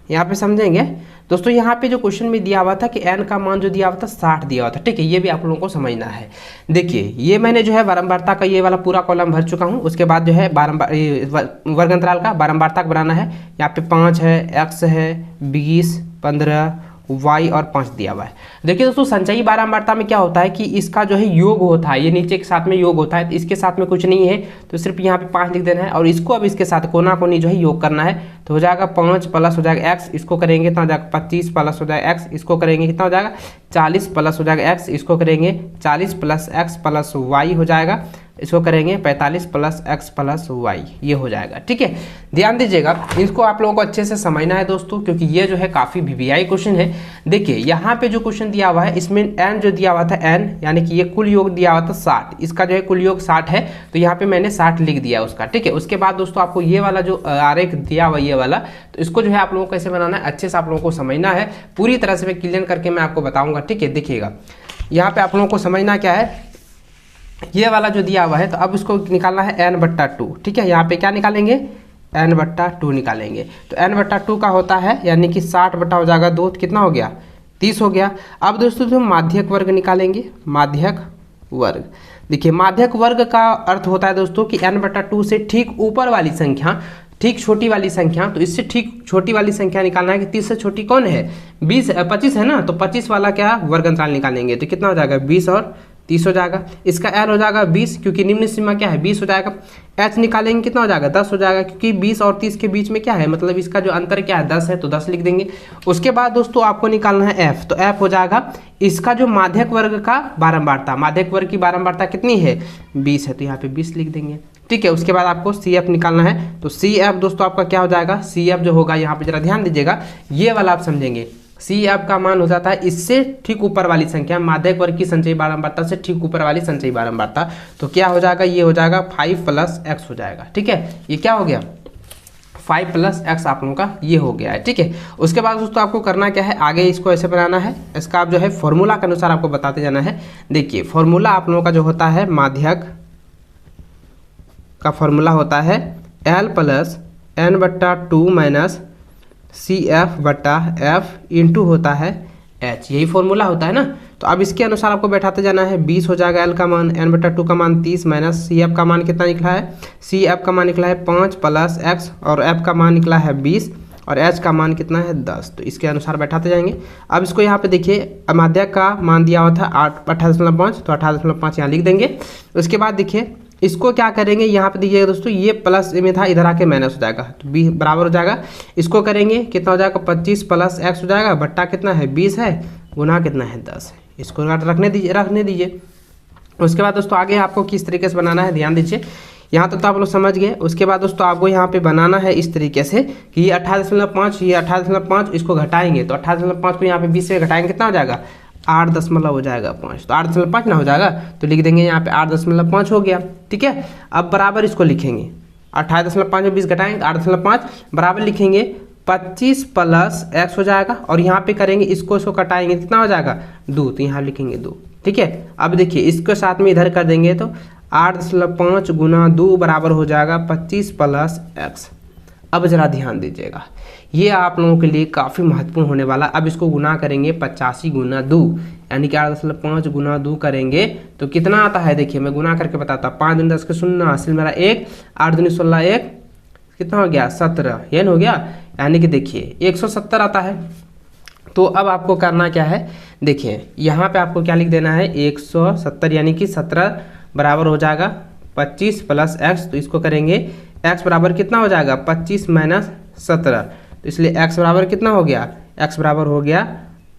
यहाँ पे समझेंगे दोस्तों, यहाँ पे जो क्वेश्चन में दिया हुआ था कि n का मान जो दिया हुआ था 60 दिया हुआ था। ठीक है, ये भी आप लोगों को समझना है। देखिए ये मैंने जो है बारंबारता का ये वाला पूरा कॉलम भर चुका हूँ। उसके बाद जो है वर्ग अंतराल का बारंबारता का बनाना है। यहाँ पे 5 है, x है, 20, 15, y और 5 दिया हुआ है। देखिए दोस्तों, संचयी बारंबारता में क्या होता है कि इसका जो है योग होता है, ये नीचे के साथ में योग होता है, तो इसके साथ में कुछ नहीं है, तो सिर्फ यहाँ पे 5 लिख देना है और इसको अब इसके साथ कोना कोनी जो है योग करना है। तो हो जाएगा 5 प्लस हो जाएगा x, इसको करेंगे कितना हो जाएगा 25 प्लस हो जाएगा x, इसको करेंगे कितना हो जाएगा 40 प्लस हो जाएगा x, इसको करेंगे 40 प्लस x प्लस y हो जाएगा, इसको करेंगे 45 प्लस x प्लस y, ये हो जाएगा। ठीक है, ध्यान दीजिएगा, इसको आप लोगों को अच्छे से समझना है दोस्तों, क्योंकि ये जो है काफ़ी वीवीआई क्वेश्चन है। देखिए यहाँ पे जो क्वेश्चन दिया हुआ है इसमें n जो दिया हुआ था n, यानी कि ये कुल योग दिया हुआ था 60, इसका जो है कुल योग 60 है, तो यहाँ पे मैंने 60 लिख दिया उसका। ठीक है, उसके बाद दोस्तों आपको ये वाला जो आरेख दिया हुआ ये वाला, तो इसको जो है आप लोगों को कैसे बनाना है अच्छे से आप लोगों को समझना है, पूरी तरह से मैं क्लियर करके मैं आपको बताऊँगा। ठीक है, देखिएगा यहाँ पे आप लोगों को समझना क्या है, ये वाला जो दिया हुआ है, तो अब इसको निकालना है n/2। ठीक है, यहाँ पे क्या निकालेंगे n/2 निकालेंगे, तो n/2 का होता है यानी कि 60 बटा हो जाएगा 2, कितना हो गया 30 हो गया। अब दोस्तों जो माध्यक वर्ग निकालेंगे, माध्यक वर्ग, देखिए माध्यक वर्ग का अर्थ होता है दोस्तों कि n/2 से ठीक ऊपर वाली संख्या, ठीक छोटी वाली संख्या, तो इससे ठीक छोटी वाली संख्या निकालना है कि 30 से छोटी कौन है 25 है ना, तो 25 वाला क्या वर्ग अंतराल निकालेंगे, तो कितना हो जाएगा 20 और 30 हो जाएगा। इसका l हो जाएगा 20, क्योंकि निम्न सीमा क्या है 20 हो जाएगा। h निकालेंगे कितना हो जाएगा 10 हो जाएगा, क्योंकि 20 और 30 के बीच में क्या है, मतलब इसका जो अंतर क्या है 10 है, तो 10 लिख देंगे। उसके बाद दोस्तों आपको निकालना है f, तो f हो जाएगा इसका जो माध्यक वर्ग का बारंबारता, माध्यक वर्ग की बारंबारता कितनी है 20 है, तो यहाँ पे 20 लिख देंगे। ठीक है, उसके बाद आपको CF निकालना है, तो CF दोस्तों आपका क्या हो जाएगा, CF जो होगा यहाँ पे जरा ध्यान दीजिएगा, ये वाला आप समझेंगे, CF का मान हो जाता है इससे ठीक ऊपर वाली संख्या, माध्यक वर्ग की संचयी बारंबारता से ठीक ऊपर वाली संचयी बारंबारता, तो क्या हो जाएगा, ये हो जाएगा 5 प्लस x हो जाएगा। ठीक है, ये क्या हो गया 5 प्लस x आप लोगों का ये हो गया है। ठीक है, उसके बाद दोस्तों आपको करना क्या है, आगे इसको ऐसे बनाना है, इसका आप जो है फॉर्मूला के अनुसार आपको बताते जाना है। देखिए फॉर्मूला आप लोगों का जो होता है, माध्यक का फॉर्मूला होता है l plus n/2 minus CF/F into होता है h, यही फॉर्मूला होता है ना। तो अब इसके अनुसार आपको बैठाते जाना है, 20 हो जाएगा l का मान, n/2 का मान 30 माइनस CF का मान कितना निकला है, CF का मान निकला है 5 प्लस x और f का मान निकला है 20 और h का मान कितना है 10, तो इसके अनुसार बैठाते जाएंगे। अब इसको यहाँ पे देखिए माध्यक का मान दिया हुआ था 18.5, तो 18.5 यहाँ लिख देंगे। उसके बाद देखिए इसको क्या करेंगे, यहाँ पे दीजिएगा दोस्तों, ये प्लस में था, इधर आके माइनस हो जाएगा, तो 20 बराबर हो जाएगा, इसको करेंगे कितना हो जाएगा 25 प्लस x हो जाएगा, बट्टा कितना है 20 है, गुना कितना है 10 है, इसको रखने दीजिए। उसके बाद दोस्तों आगे आपको किस तरीके से बनाना है ध्यान दीजिए, यहाँ तक तो आप लोग समझ गए। उसके बाद दोस्तों आपको यहाँ पे बनाना है इस तरीके से कि ये 18.5, ये 18.5, इसको घटाएंगे, तो 18.5 को यहाँ पे 20 से घटाएंगे कितना हो जाएगा 8 दशमलव हो जाएगा 5, तो 8.5 ना हो जाएगा, तो लिख देंगे यहाँ पे 8.5 हो गया। ठीक है, अब बराबर इसको लिखेंगे, 28.5 में 20 घटाएंगे तो 8.5 बराबर लिखेंगे 25 प्लस x हो जाएगा, और यहाँ पे करेंगे इसको कटाएंगे, कितना हो जाएगा 2, तो यहाँ लिखेंगे 2। ठीक है, अब देखिए इसके साथ में इधर कर देंगे तो 8.5 गुना 2 बराबर हो जाएगा 25 प्लस x। अब जरा ध्यान दीजिएगा, ये आप लोगों के लिए काफ़ी महत्वपूर्ण होने वाला। अब इसको गुना करेंगे 85 गुना 2, यानी कि 8.5 गुना 2 करेंगे तो कितना आता है, देखिए मैं गुना करके बताता। 5 दूनी 10 के 0, हासिल मेरा 1, 8 दूनी 16, 1 कितना हो गया 17, ये हो गया, यानी कि देखिए 170 आता है। तो अब आपको करना क्या है, देखिए यहाँ पे आपको क्या लिख देना है 170, यानी कि 17 बराबर हो जाएगा 25 प्लस x। तो इसको करेंगे x बराबर कितना हो जाएगा 25 माइनस 17, तो इसलिए x बराबर कितना हो गया, x बराबर हो गया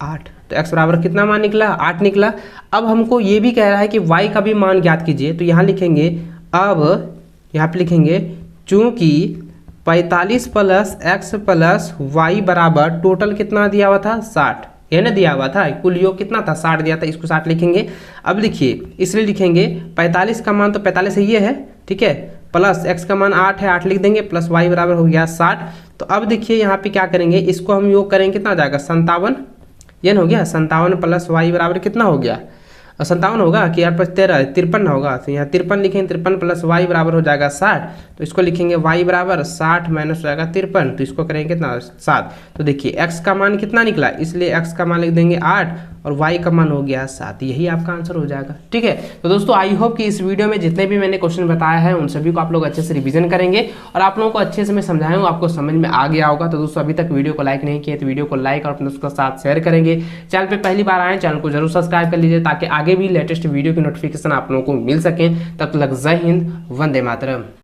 8। तो x बराबर कितना मान निकला, 8 निकला। अब हमको ये भी कह रहा है कि y का भी मान ज्ञात कीजिए, तो यहाँ लिखेंगे, अब यहाँ पे लिखेंगे चूँकि 45 प्लस x प्लस y बराबर टोटल कितना दिया हुआ था 60, ये ना दिया हुआ था, कुल योग कितना था 60 दिया था, इसको 60 लिखेंगे। अब लिखिए इसलिए लिखेंगे 45 का मान तो 45 है, ये है, ठीक है, प्लस x का मान 8 है, 8 लिख देंगे, प्लस y बराबर हो गया 60। तो अब देखिए यहाँ पे क्या करेंगे, इसको हम योग करेंगे, कितना हो जाएगा 57, ये हो गया 57 प्लस y बराबर कितना हो गया 57 होगा कि यार 13 53 होगा, तो यहाँ 53 लिखेंगे, 53 प्लस y बराबर हो जाएगा 60। तो इसको लिखेंगे y बराबर 60 माइनस हो जाएगा 53, तो इसको करेंगे कितना 7। तो देखिए x का मान कितना निकला, इसलिए x का मान लिख देंगे 8 और y का मान हो गया 7, यही आपका आंसर हो जाएगा। ठीक है, तो दोस्तों आई होप कि इस वीडियो में जितने भी मैंने क्वेश्चन बताया है उन सभी को आप लोग अच्छे से रिवीजन करेंगे और आप लोगों को अच्छे से मैं समझाया हूँ, आपको समझ में आ गया होगा। तो दोस्तों अभी तक वीडियो को लाइक नहीं किया तो वीडियो को लाइक और अपने दोस्तों के साथ शेयर करेंगे। चैनल पर पहली बार आए चैनल को जरूर सब्सक्राइब कर लीजिए ताकि आगे भी लेटेस्ट वीडियो की नोटिफिकेशन आप लोगों को मिल सकें। तब तक जय हिंद, वंदे मातरम।